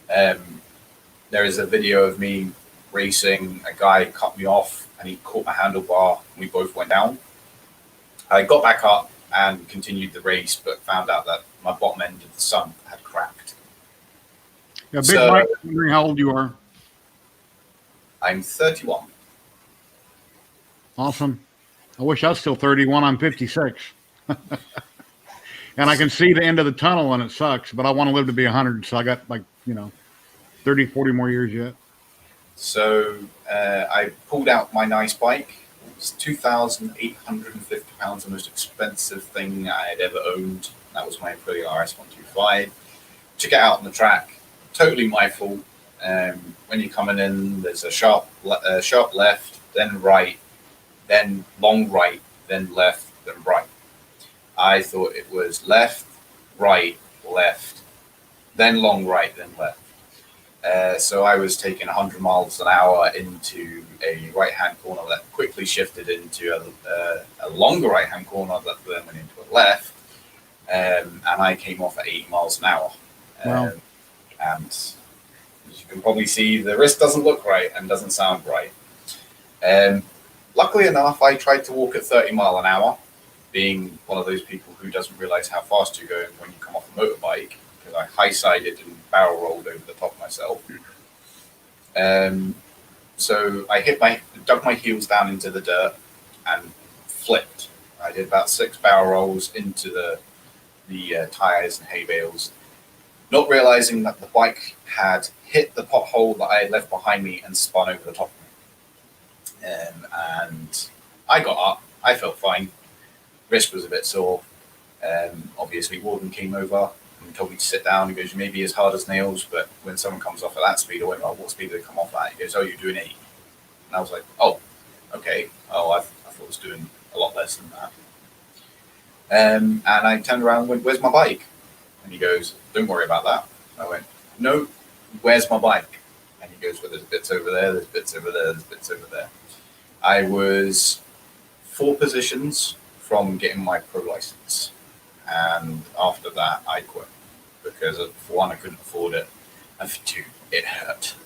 Speaker 2: There is a video of me racing. A guy cut me off, and he caught my handlebar, and we both went down. I got back up and continued the race, but found out that my bottom end of the sump had cracked.
Speaker 1: yeah, big Mike, wondering how old you are.
Speaker 2: I'm 31.
Speaker 1: Awesome. I wish I was still 31. I'm 56. And I can see the end of the tunnel, and it sucks, but I want to live to be 100. So I got 30, 40 more years yet.
Speaker 2: So I pulled out my nice bike, It's £2,850, the most expensive thing I had ever owned. That was my Aprilia RS125. Took it out on the track. Totally my fault. When you're coming in, there's a sharp left, then right, then long right, then left, then right. I thought it was left, right, left, then long right, then left. So I was taking 100 miles an hour into a right-hand corner that quickly shifted into a longer right-hand corner that then went into a left, and I came off at 80 miles an hour.
Speaker 1: Wow.
Speaker 2: And as you can probably see, the wrist doesn't look right and doesn't sound right. Luckily enough, I tried to walk at 30 mile an hour, being one of those people who doesn't realize how fast you're going when you come off a motorbike, because I high-sided and barrel rolled over the top of myself. So I dug my heels down into the dirt and flipped. I did about 6 barrel rolls into the tires and hay bales, not realizing that the bike had hit the pothole that I had left behind me and spun over the top of me. And I got up. I felt fine. Wrist was a bit sore. Obviously, Warden came over and told me to sit down. He goes, "You may be as hard as nails, but when someone comes off at that speed," I went, "Oh, what speed do they come off at?" He goes, "Oh, you're doing 80." And I was like, "Oh, okay. Oh, I thought I was doing a lot less than that." And I turned around and went, "Where's my bike?" And he goes, "Don't worry about that." I went, "No, where's my bike?" And he goes, "Well, there's bits over there, there's bits over there, there's bits over there." I was 4 positions from getting my pro license. And after that, I quit because, for one, I couldn't afford it. And for 2, it hurt.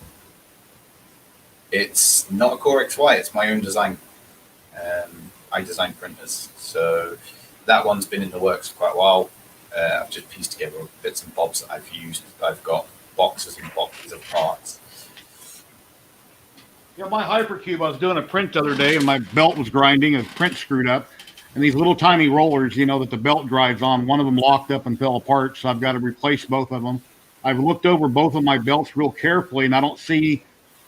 Speaker 2: It's not a Core XY, it's my own design. I design printers. So that one's been in the works for quite a while. I've just pieced together bits and bobs that I've used. I've got boxes and boxes of parts.
Speaker 1: Yeah, my Hypercube, I was doing a print the other day and my belt was grinding, a print screwed up. And these little tiny rollers, you know, that the belt drives on, one of them locked up and fell apart. So I've got to replace both of them. I've looked over both of my belts real carefully and I don't see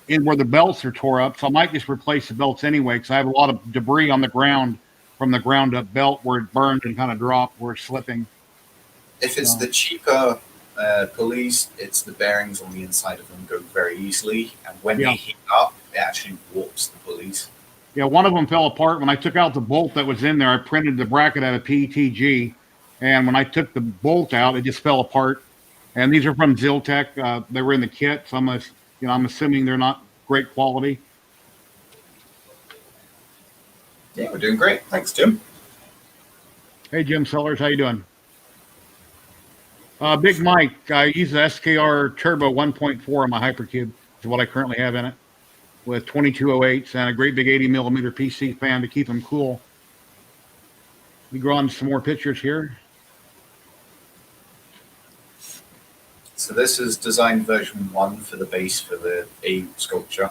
Speaker 1: in where the belts are tore up. So I might just replace the belts anyway, because I have a lot of debris on the ground from the ground up belt where it burned and kind of dropped, where it's slipping.
Speaker 2: If it's the cheaper pulleys, it's the bearings on the inside of them go very easily. And when they heat up, it actually warps the pulleys.
Speaker 1: Yeah, one of them fell apart. When I took out the bolt that was in there, I printed the bracket out of PETG. And when I took the bolt out, it just fell apart. And these are from ZYLTECH. They were in the kit. So I'm assuming they're not great quality.
Speaker 2: Yeah, we're doing great. Thanks, Jim.
Speaker 1: Hey, Jim Sellers, how you doing? Big Mike, I use the SKR Turbo 1.4 on my Hypercube. Is what I currently have in it, with 2208s and a great big 80mm PC fan to keep them cool. We go on to some more pictures here.
Speaker 2: So this is design version 1 for the base for the A sculpture.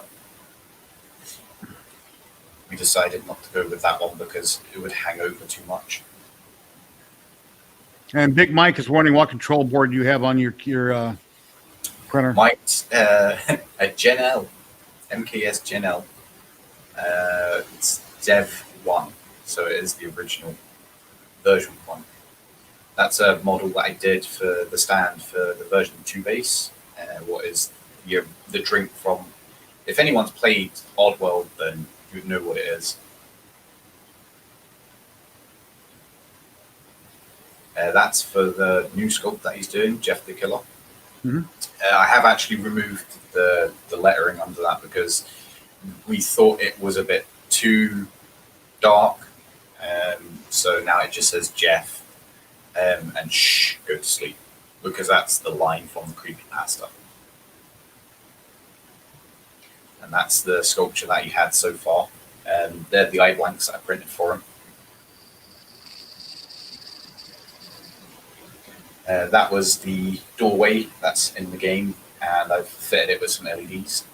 Speaker 2: We decided not to go with that one because it would hang over too much.
Speaker 1: And Big Mike is wondering what control board you have on your printer.
Speaker 2: Mike's a Gen L, MKS Gen L. It's Dev 1, so it is the original version 1. That's a model that I did for the stand for the version 2 base. What is the drink from? If anyone's played Oddworld, then you'd know what it is. That's for the new sculpt that he's doing, Jeff the Killer.
Speaker 1: Mm-hmm.
Speaker 2: I have actually removed the lettering under that because we thought it was a bit too dark. So now it just says Jeff and shh, go to sleep, because that's the line from the creepypasta. And that's the sculpture that he had so far. They're the eye blanks that I printed for him. That was the doorway that's in the game, and I've fitted it with some LEDs.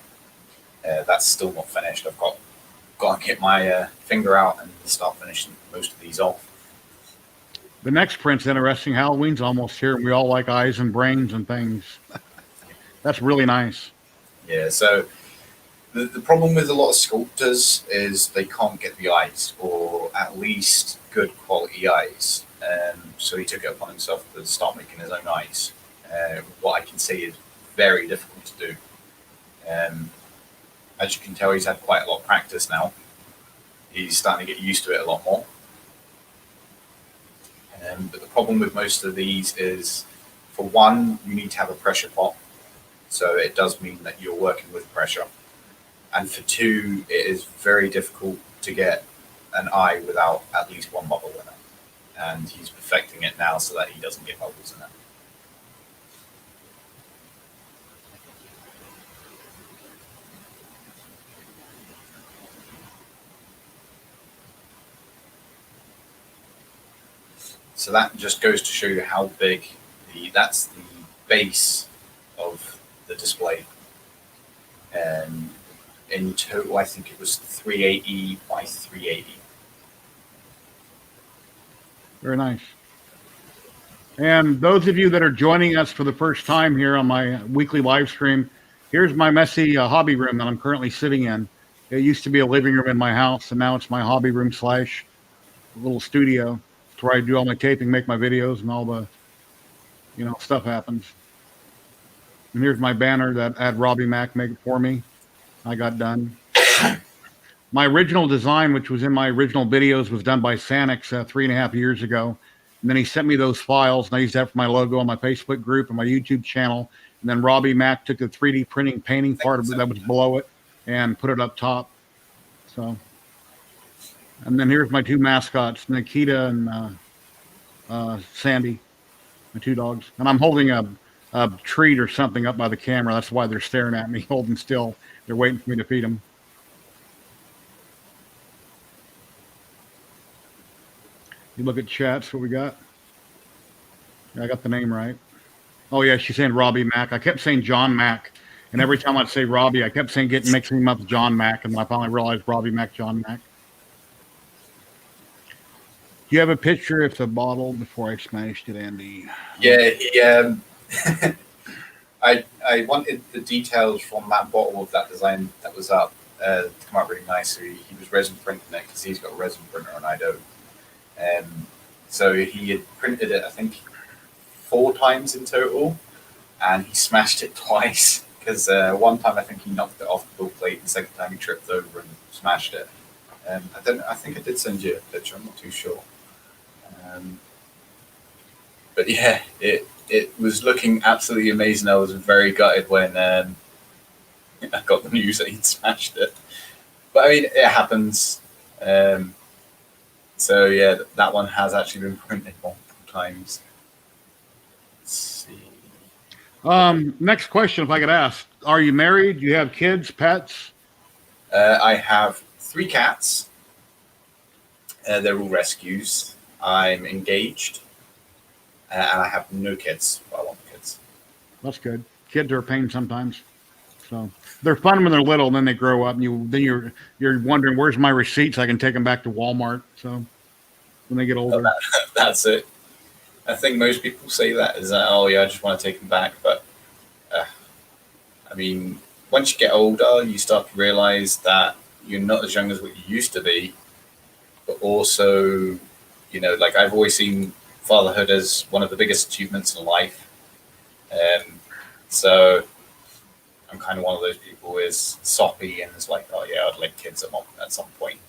Speaker 2: That's still not finished. I've got to get my finger out and start finishing most of these off.
Speaker 1: The next print's interesting. Halloween's almost here, and we all like eyes and brains and things. That's really nice.
Speaker 2: Yeah, so The problem with a lot of sculptors is they can't get the eyes, or at least good quality eyes. So he took it upon himself to start making his own eyes. What I can say is very difficult to do. As you can tell, he's had quite a lot of practice now. He's starting to get used to it a lot more. But the problem with most of these is, for one, you need to have a pressure pot. So it does mean that you're working with pressure. And for two, it is very difficult to get an eye without at least one bubble in it. And he's perfecting it now so that he doesn't get bubbles in it. So that just goes to show you how big that's the base of the display. In total, I think it was 380 by 380.
Speaker 1: Very nice. And those of you that are joining us for the first time here on my weekly live stream, here's my messy hobby room that I'm currently sitting in. It used to be a living room in my house, and now it's my hobby room / little studio. It's where I do all my taping, make my videos, and all the, stuff happens. And here's my banner that I had Robbie Mack make it for me. I got done. My original design, which was in my original videos, was done by Sanix 3.5 years ago. And then he sent me those files, and I used that for my logo on my Facebook group and my YouTube channel. And then Robbie Mack took the 3D printing painting part of it that was below it and put it up top. So, and then here's my two mascots, Nikita and Sandy, my two dogs. And I'm holding a treat or something up by the camera. That's why they're staring at me, holding still. They're waiting for me to feed them. You look at chats, what we got? Yeah, I got the name right. Oh yeah, she's saying Robbie Mack. I kept saying John Mack, and every time I'd say Robbie, I kept saying mixing him up with John Mack, and then I finally realized Robbie Mack, John Mack. Do you have a picture of the bottle before I smashed it, Andy?
Speaker 2: Yeah, I wanted the details from that bottle of that design that was up to come out really nice. So he was resin printing it because he's got a resin printer and I don't. So he had printed it, I think, 4 times in total, and he smashed it twice because one time I think he knocked it off the build plate, the second time he tripped over and smashed it. I think I did send you a picture. I'm not too sure. But yeah, it was looking absolutely amazing. I was very gutted when I got the news that he'd smashed it. But I mean, it happens. So yeah, that one has actually been printed multiple times. Let's see.
Speaker 1: Next question, if I could ask: are you married? Do you have kids, pets?
Speaker 2: I have 3 cats. They're all rescues. I'm engaged. And I have no kids, but I want kids.
Speaker 1: That's good. Kids are a pain sometimes. So they're fun when they're little, and then they grow up, and you're wondering, where's my receipts? I can take them back to Walmart. So when they get older,
Speaker 2: that's it. I think most people say that is that, oh yeah, I just want to take them back. But I mean, once you get older, you start to realize that you're not as young as what you used to be. But also, like I've always seen fatherhood as one of the biggest achievements in life. So I'm kind of one of those people who is soppy and is like, oh yeah, I'd like kids at some point.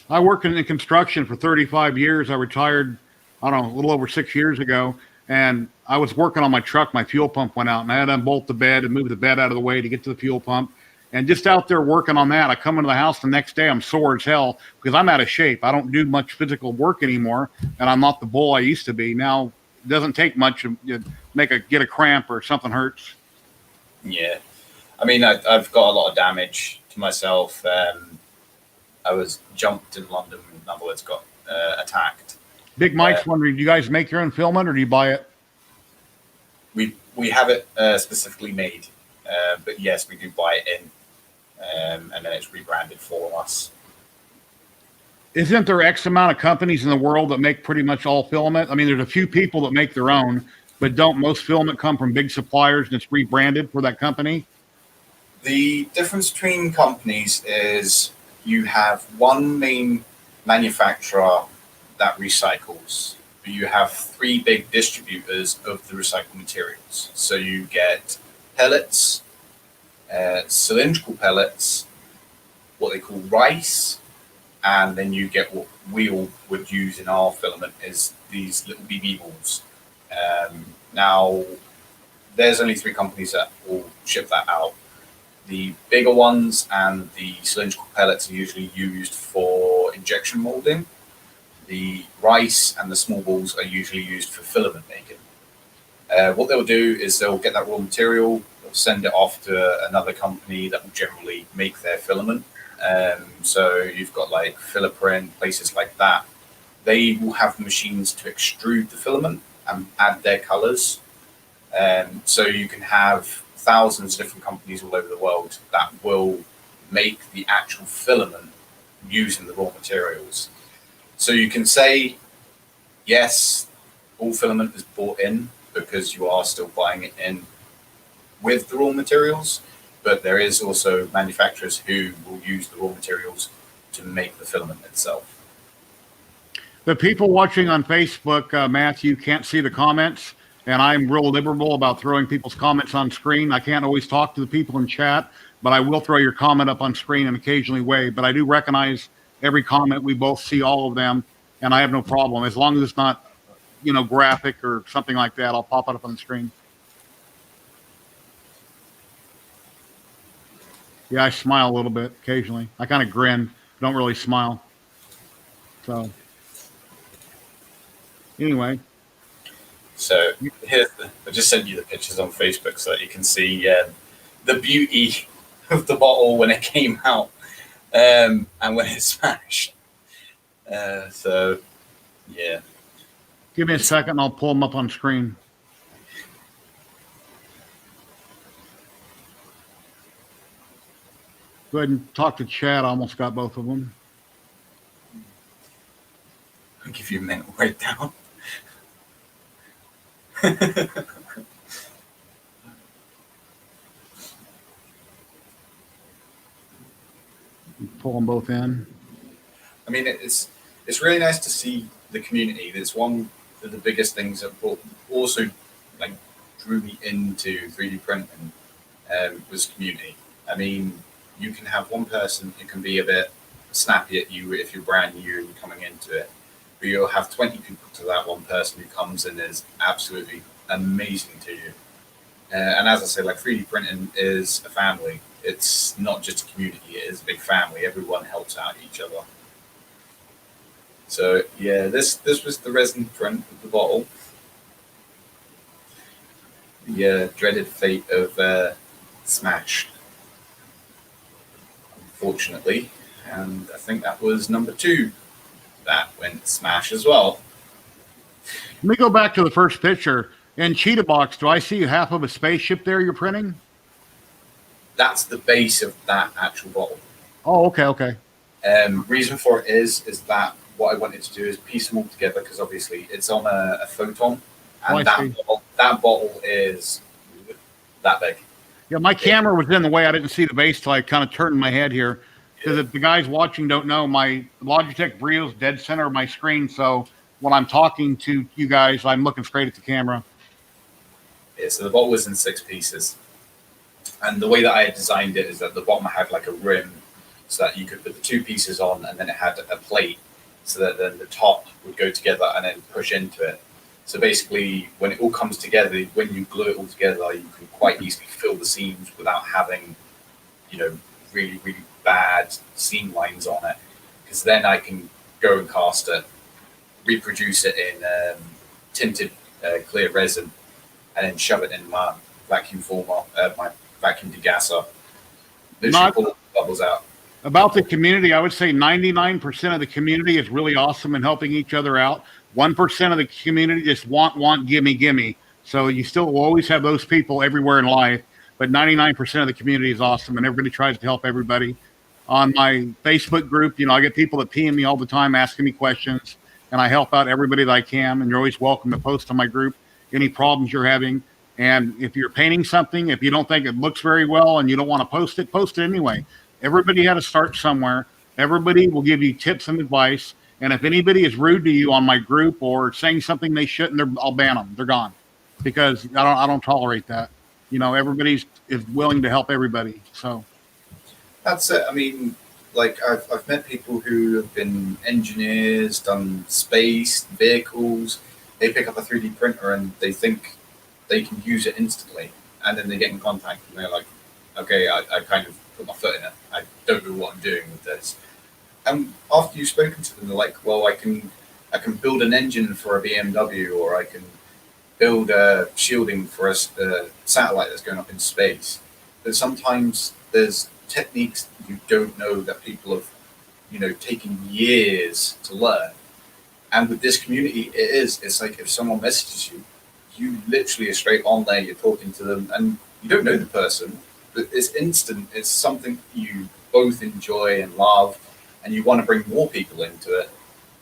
Speaker 1: I worked in construction for 35 years. I retired, I don't know, a little over 6 years ago. And I was working on my truck. My fuel pump went out, and I had to unbolt the bed and move the bed out of the way to get to the fuel pump. And just out there working on that, I come into the house the next day, I'm sore as hell because I'm out of shape. I don't do much physical work anymore, and I'm not the bull I used to be. Now, it doesn't take much to get a cramp or something hurts.
Speaker 2: Yeah. I mean, I've got a lot of damage to myself. I was jumped in London, in other words, got attacked.
Speaker 1: Big Mike's wondering, do you guys make your own filament or do you buy it?
Speaker 2: We have it specifically made, but yes, we do buy it in. And then it's rebranded for us.
Speaker 1: Isn't there X amount of companies in the world that make pretty much all filament? I mean, there's a few people that make their own, but don't most filament come from big suppliers and it's rebranded for that company?
Speaker 2: The difference between companies is you have one main manufacturer that recycles, but you have three big distributors of the recycled materials. So you get pellets, cylindrical pellets, what they call rice, and then you get what we all would use in our filament is these little BB balls. Now, there's only three companies that will ship that out. The bigger ones and the cylindrical pellets are usually used for injection molding. The rice and the small balls are usually used for filament making. What they'll do is they'll get that raw material, they'll send it off to another company that will generally make their filament. So you've got like Philippine, places like that. They will have machines to extrude the filament and add their colors. So you can have thousands of different companies all over the world that will make the actual filament using the raw materials. So you can say, yes, all filament is bought in because you are still buying it in with the raw materials, but there is also manufacturers who will use the raw materials to make the filament itself.
Speaker 1: The people watching on Facebook, Matthew, can't see the comments, and I'm real liberal about throwing people's comments on screen. I can't always talk to the people in chat, but I will throw your comment up on screen and occasionally wave. But I do recognize every comment. We both see all of them, and I have no problem. As long as it's not, graphic or something like that, I'll pop it up on the screen. Yeah, I smile a little bit occasionally. I kind of grin, don't really smile. So anyway.
Speaker 2: So here's I just sent you the pictures on Facebook so that you can see the beauty of the bottle when it came out and when it smashed. So, yeah.
Speaker 1: Give me a second, I'll pull them up on screen. Go ahead and talk to chat. I almost got both of them.
Speaker 2: I'll give you a minute to write down.
Speaker 1: Pull them both in.
Speaker 2: I mean, it's really nice to see the community. It's one of the biggest things that also drew me into 3D printing was community. I mean, you can have one person who can be a bit snappy at you if you're brand new and coming into it, but you'll have 20 people to that one person who comes and is absolutely amazing to you. And as I say, 3D printing is a family. It's not just a community, it is a big family. Everyone helps out each other. So yeah, this was the resin print of the bottle. The dreaded fate of smash, unfortunately. And I think that was number 2 that went smash as well.
Speaker 1: Let me go back to the first picture. In Cheetah Box, do I see half of a spaceship there you're printing?
Speaker 2: That's the base of that actual bottle.
Speaker 1: Oh, okay.
Speaker 2: Reason for it is that what I wanted to do is piece them all together because obviously it's on a photon, and that bottle is that big.
Speaker 1: Yeah, my camera was in the way. I didn't see the base till I kind of turned my head here. Because if the guys watching don't know, my Logitech Brio is dead center of my screen, so when I'm talking to you guys, I'm looking straight at the camera.
Speaker 2: Yeah, so the bottle was in 6 pieces. And the way that I had designed it is that the bottom had a rim so that you could put the 2 pieces on, and then it had a plate so that then the top would go together and then push into it. So basically, when it all comes together, when you glue it all together, you can quite easily fill the seams without having, really, really bad seam lines on it. Because then I can go and cast it, reproduce it in tinted clear resin, and then shove it in my vacuum former, my vacuum degasser. Literally pull the bubbles out.
Speaker 1: About the community, I would say 99% of the community is really awesome and helping each other out. 1% of the community just want, gimme. So you still will always have those people everywhere in life, but 99% of the community is awesome, and everybody tries to help everybody. On my Facebook group, I get people that PM me all the time asking me questions, and I help out everybody that I can, and you're always welcome to post on my group any problems you're having. And if you're painting something, if you don't think it looks very well and you don't want to post it anyway. Everybody had to start somewhere. Everybody will give you tips and advice. And if anybody is rude to you on my group or saying something they shouldn't, I'll ban them. They're gone, because I don't tolerate that. You know, everybody's is willing to help everybody. So
Speaker 2: That's it. I mean, like I've met people who have been engineers, done space, vehicles. They pick up a 3D printer and they think they can use it instantly. And then they get in contact and they're like, okay, I kind of put my foot in it. I don't know what I'm doing with this. And after you've spoken to them, they're like, well, I can build an engine for a BMW, or I can build a shielding for a satellite that's going up in space. But sometimes there's techniques you don't know that people have, taken years to learn. And with this community, it's like if someone messages you, you literally are straight on there, you're talking to them, and you don't know the person, but it's instant. It's something you both enjoy and love, and you want to bring more people into it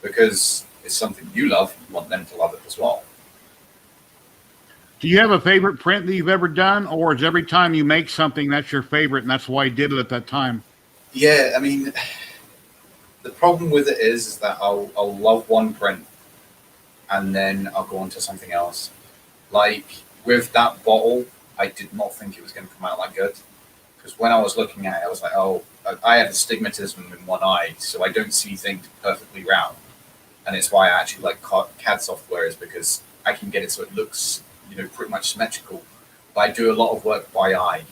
Speaker 2: because it's something you love. You want them to love it as well.
Speaker 1: do you have a favorite print that you've ever done, or is every time you make something that's your favorite and that's why you did it at that time?
Speaker 2: Yeah, I mean, the problem with it is that I'll love one print and then I'll go on to something else. Like with that bottle, I did not think it was going to come out that good, because when I was looking at it, I was like, oh, I have astigmatism in one eye, so I don't see things perfectly round. And it's why I actually like CAD software, is because I can get it so it looks, pretty much symmetrical. But I do a lot of work by eye.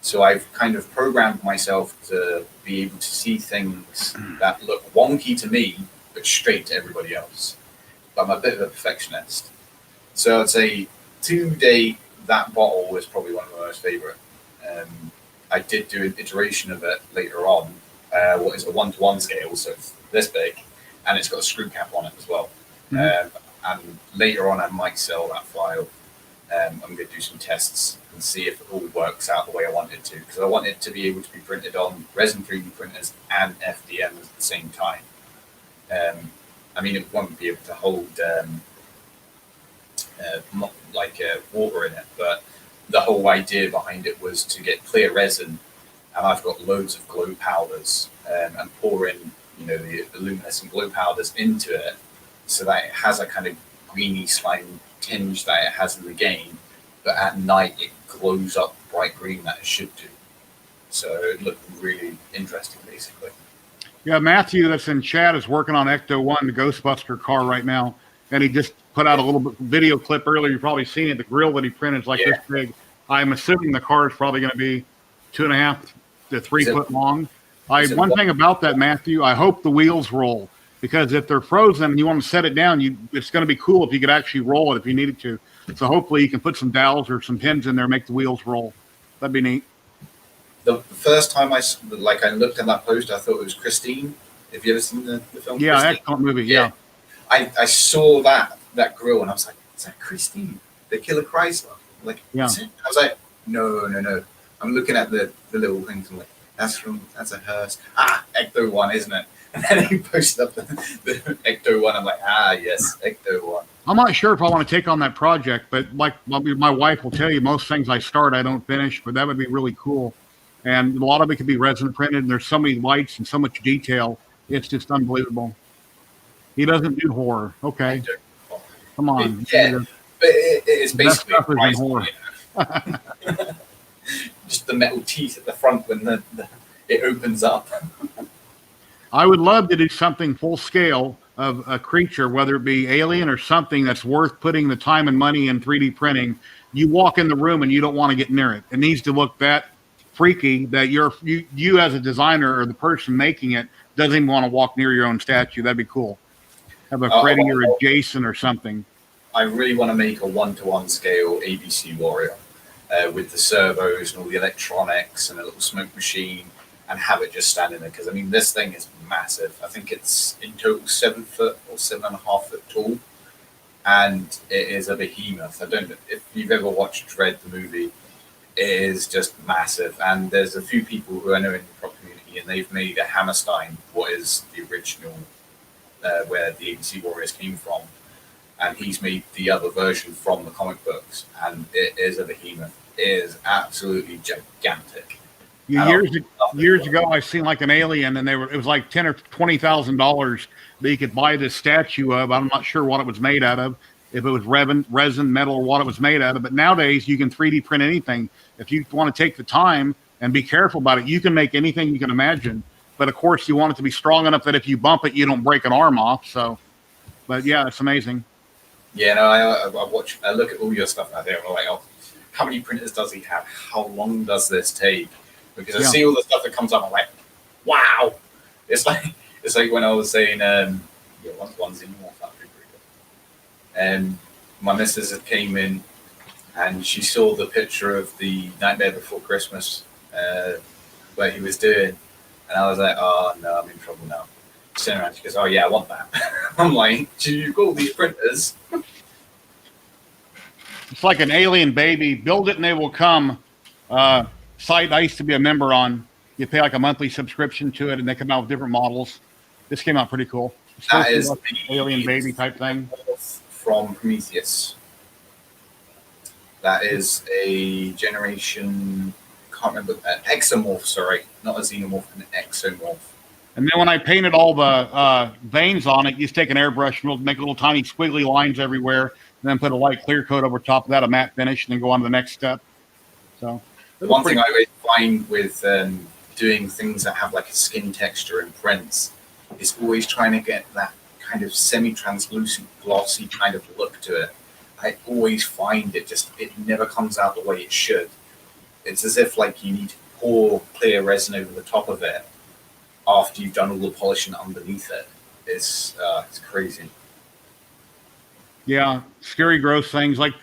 Speaker 2: So I've kind of programmed myself to be able to see things that look wonky to me, but straight to everybody else. But I'm a bit of a perfectionist. So I'd say to date, that bottle was probably one of my most favorite. I did do an iteration of it later on, what is a 1-to-1 scale, so it's this big, and it's got a screw cap on it as well. And later on, I might sell that file. I'm going to do some tests and see if it all works out the way I want it to, because I want it to be able to be printed on resin 3D printers and FDM at the same time. I mean, it won't be able to hold water in it, but the whole idea behind it was to get clear resin, and I've got loads of glow powders and pour in, the luminescent glow powders into it, so that it has a kind of greeny slime tinge that it has in the game, but at night it glows up bright green that it should do. So it looked really interesting, basically.
Speaker 1: Yeah, Matthew, that's in chat, is working on Ecto-1, the Ghostbuster car right now, and he just put out a little video clip earlier. You've probably seen it. The grill that he printed is like this big. I'm assuming the car is probably going to be 2.5 to 3 foot long. One thing about that, Matthew, I hope the wheels roll, because if they're frozen and you want to set it down, it's going to be cool if you could actually roll it if you needed to. So hopefully you can put some dowels or some pins in there, make the wheels roll. That'd be neat.
Speaker 2: The first time I looked at that poster, I thought it was Christine. Have you ever seen the film?
Speaker 1: Yeah,
Speaker 2: Christine?
Speaker 1: excellent movie. Yeah.
Speaker 2: I saw that grill and I was like, is that Christine, the Killer Chrysler? Like,
Speaker 1: yeah.
Speaker 2: I was like, no. I'm looking at the little things and like, that's a hearse. Ecto-1, isn't it? And then he posted up the Ecto-1. I'm like, yes, Ecto-1.
Speaker 1: I'm not sure if I want to take on that project, but like my wife will tell you, most things I start, I don't finish, but that would be really cool. And a lot of it could be resin printed, and there's so many lights and so much detail. It's just unbelievable. He doesn't do horror. Okay. Come on.
Speaker 2: Yeah, but it's basically
Speaker 1: horror.
Speaker 2: Just the metal teeth at the front when it opens up.
Speaker 1: I would love to do something full scale of a creature, whether it be alien or something that's worth putting the time and money in 3D printing. You walk in the room and you don't want to get near it. It needs to look that freaky that you as a designer or the person making it doesn't even want to walk near your own statue. That'd be cool. Have a Freddy or a Jason or something.
Speaker 2: I really want to make a 1-to-1 scale ABC Warrior with the servos and all the electronics and a little smoke machine, and have it just standing there, because I mean this thing is massive. I think it's in total 7 foot or 7.5 foot tall, and it is a behemoth. I don't know if you've ever watched Dread the movie. It is just massive, and there's a few people who I know in the prop community, and they've made a Hammerstein, what is the original where the ABC Warriors came from, and he's made the other version from the comic books, and it is a behemoth. It is absolutely gigantic.
Speaker 1: Years ago, I seen like an alien, and it was like $10,000 or $20,000 that you could buy this statue of. I'm not sure what it was made out of, if it was resin, metal, or what it was made out of. But nowadays, you can 3D print anything. If you want to take the time and be careful about it, you can make anything you can imagine. But of course, you want it to be strong enough that if you bump it, you don't break an arm off. So, but yeah, it's amazing.
Speaker 2: Yeah, no, I look at all your stuff out there, and I'm like, oh, how many printers does he have? How long does this take? Because I see all the stuff that comes up, I'm like, wow. It's like when I was saying, one's in more factory. And my missus had came in, and she saw the picture of the Nightmare Before Christmas, where he was doing, and I was like, oh no, I'm in trouble now. She turned around, she goes, oh yeah, I want that. I'm like, you've got all these printers.
Speaker 1: It's like an alien baby. Build it and they will come. Site I used to be a member on. You pay like a monthly subscription to it, and they come out with different models. This came out pretty cool.
Speaker 2: That is
Speaker 1: like alien baby type thing
Speaker 2: from Prometheus. That is a generation. Can't remember an exomorph. Sorry, not a xenomorph, an exomorph.
Speaker 1: And then when I painted all the veins on it, you just take an airbrush and make little tiny squiggly lines everywhere, and then put a light clear coat over top of that, a matte finish, and then go on to the next step. So.
Speaker 2: One thing I always find with doing things that have like a skin texture in prints is always trying to get that kind of semi-translucent, glossy kind of look to it. I always find it never comes out the way it should. It's as if like you need to pour clear resin over the top of it after you've done all the polishing underneath it. It's crazy.
Speaker 1: Yeah, scary, gross things. Like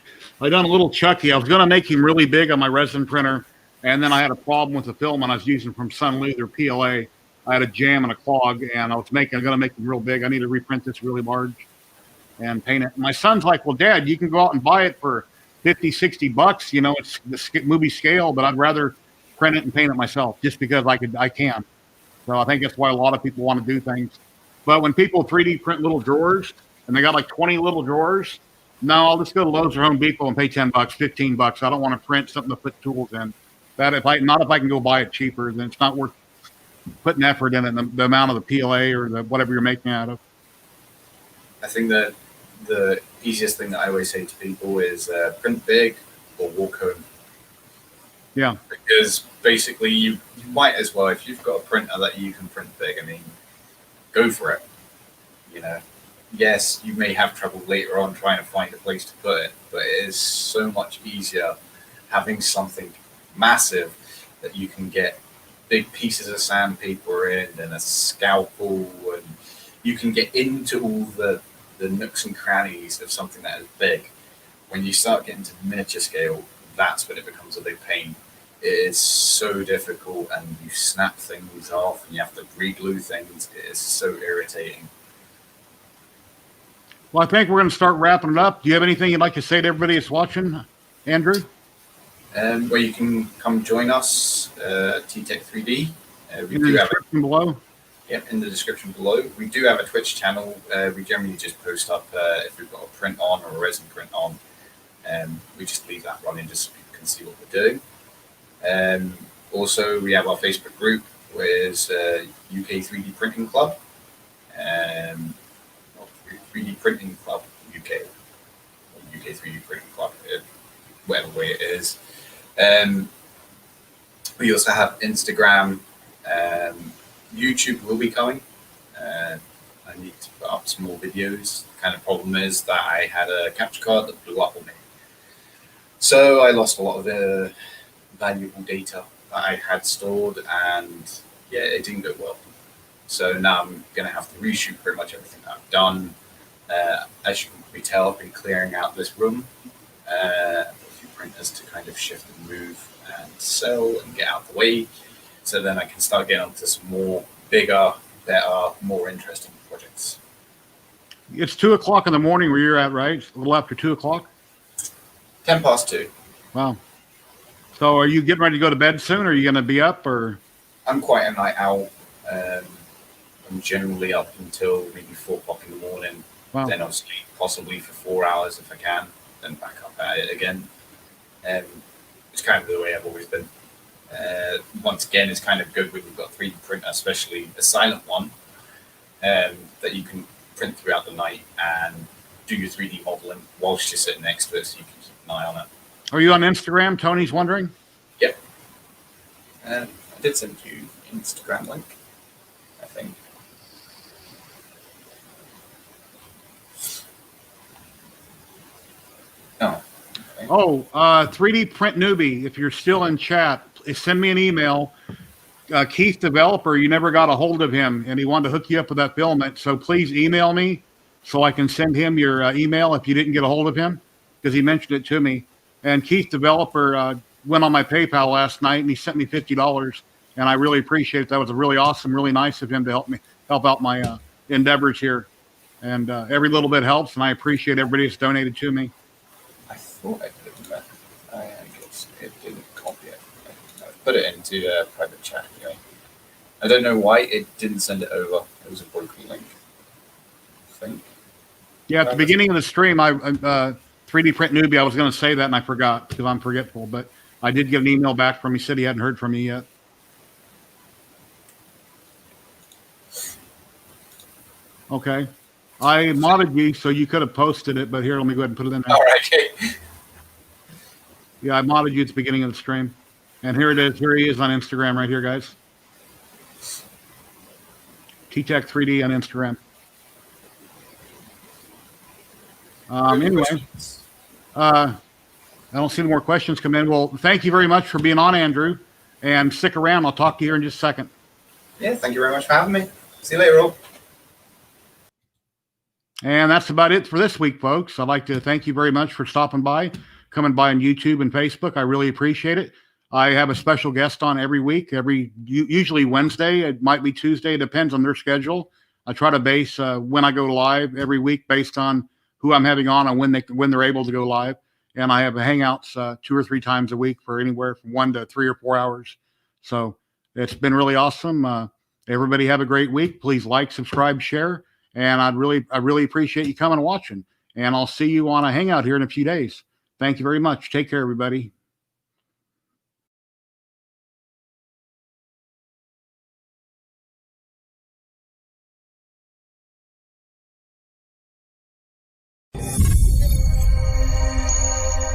Speaker 1: I done a little Chucky. I was going to make him really big on my resin printer, and then I had a problem with the filament I was using from Sunluther PLA. I had a jam and a clog, and I'm going to make him real big. I need to reprint this really large and paint it. My son's like, well, Dad, you can go out and buy it for $50, $60. You know, it's the movie scale, but I'd rather print it and paint it myself just because I can. So I think that's why a lot of people want to do things. But when people 3D print little drawers, and they got like 20 little drawers, no, I'll just go to Lowe's or Home Depot and pay $10, $15. I don't want to print something to put tools in. That if I can go buy it cheaper, then it's not worth putting effort in it, the amount of the PLA or the whatever you're making out of.
Speaker 2: I think that the easiest thing that I always say to people is print big or walk home.
Speaker 1: Yeah.
Speaker 2: Because basically you might as well, if you've got a printer that you can print big, I mean, go for it. You know, yes, you may have trouble later on trying to find a place to put it, but it is so much easier having something massive that you can get big pieces of sandpaper in and a scalpel, and you can get into all the nooks and crannies of something that is big. When you start getting to miniature scale, that's when it becomes a big pain. It is so difficult, and you snap things off and you have to re-glue things. It is so irritating.
Speaker 1: Well, I think we're going to start wrapping it up. Do you have anything you'd like to say to everybody that's watching, Andrew?
Speaker 2: Where you can come join us, T-Tek3D.
Speaker 1: In the description below.
Speaker 2: Yep, in the description below. We do have a Twitch channel. We generally just post up if we've got a print on or a resin print on. We just leave that running just so people can see what we're doing. Also, we have our Facebook group, which is UK 3D Printing Club. 3D Printing Club UK. Or UK 3D Printing Club, whatever way it is. We also have Instagram. YouTube will be coming. I need to put up some more videos. The kind of problem is that I had a capture card that blew up on me. So I lost a lot of the valuable data that I had stored, and yeah, it didn't go well. So now I'm going to have to reshoot pretty much everything that I've done. As you can probably tell, I've been clearing out this room. A few printers to kind of shift and move and sell and get out of the way. So then I can start getting onto some more bigger, better, more interesting projects.
Speaker 1: It's 2:00 in the morning where you're at, right? It's a little after 2:00.
Speaker 2: 2:10.
Speaker 1: Wow. So are you getting ready to go to bed soon? Or are you going to be up, or?
Speaker 2: I'm quite a night owl. I'm generally up until maybe 4:00 in the morning.
Speaker 1: Wow.
Speaker 2: Then I'll sleep possibly for 4 hours if I can, then back up at it again. It's kind of the way I've always been. Once again, it's kind of good when you've got a 3D printer, especially a silent one, that you can print throughout the night and do your 3D modeling whilst you're sitting next to it, so you can keep an eye on it.
Speaker 1: Are you on Instagram? Tony's wondering.
Speaker 2: Yep. I did send you an Instagram link, I think. Oh. Okay.
Speaker 1: Oh, 3D Print Newbie, if you're still in chat, send me an email. Keith Developer, you never got a hold of him, and he wanted to hook you up with that filament. So please email me so I can send him your email if you didn't get a hold of him, because he mentioned it to me. And Keith Developer went on my PayPal last night, and he sent me $50, and I really appreciate it. That was really awesome, really nice of him to help out my endeavors here. And every little bit helps, and I appreciate everybody that's donated to me.
Speaker 2: I thought I put it in there. I guess it didn't copy it. I put it into a private chat anyway. I don't know why it didn't send it over. It was a broken link, I think.
Speaker 1: Yeah, at the beginning of the stream, I 3D Print Newbie, I was going to say that, and I forgot because I'm forgetful. But I did get an email back from him. He said he hadn't heard from me yet. Okay. I modded you, so you could have posted it, but here, let me go ahead and put it in there.
Speaker 2: All right, okay.
Speaker 1: Yeah, I modded you at the beginning of the stream. And here it is. Here he is on Instagram right here, guys. T-Tek3D on Instagram. Anyway, I don't see any more questions come in. Well, thank you very much for being on, Andrew. And stick around. I'll talk to you here in just a second.
Speaker 2: Yeah, thank you very much for having me. See you later, all.
Speaker 1: And that's about it for this week, folks. I'd like to thank you very much for stopping by, coming by on YouTube and Facebook. I really appreciate it. I have a special guest on every week, usually Wednesday. It might be Tuesday. It depends on their schedule. I try to base when I go live every week based on who I'm having on and when they're able to go live. And I have hangouts 2 or 3 times a week for anywhere from 1 to 3 or 4 hours. So it's been really awesome. Everybody have a great week. Please like, subscribe, share. And I really appreciate you coming and watching. And I'll see you on a hangout here in a few days. Thank you very much. Take care, everybody.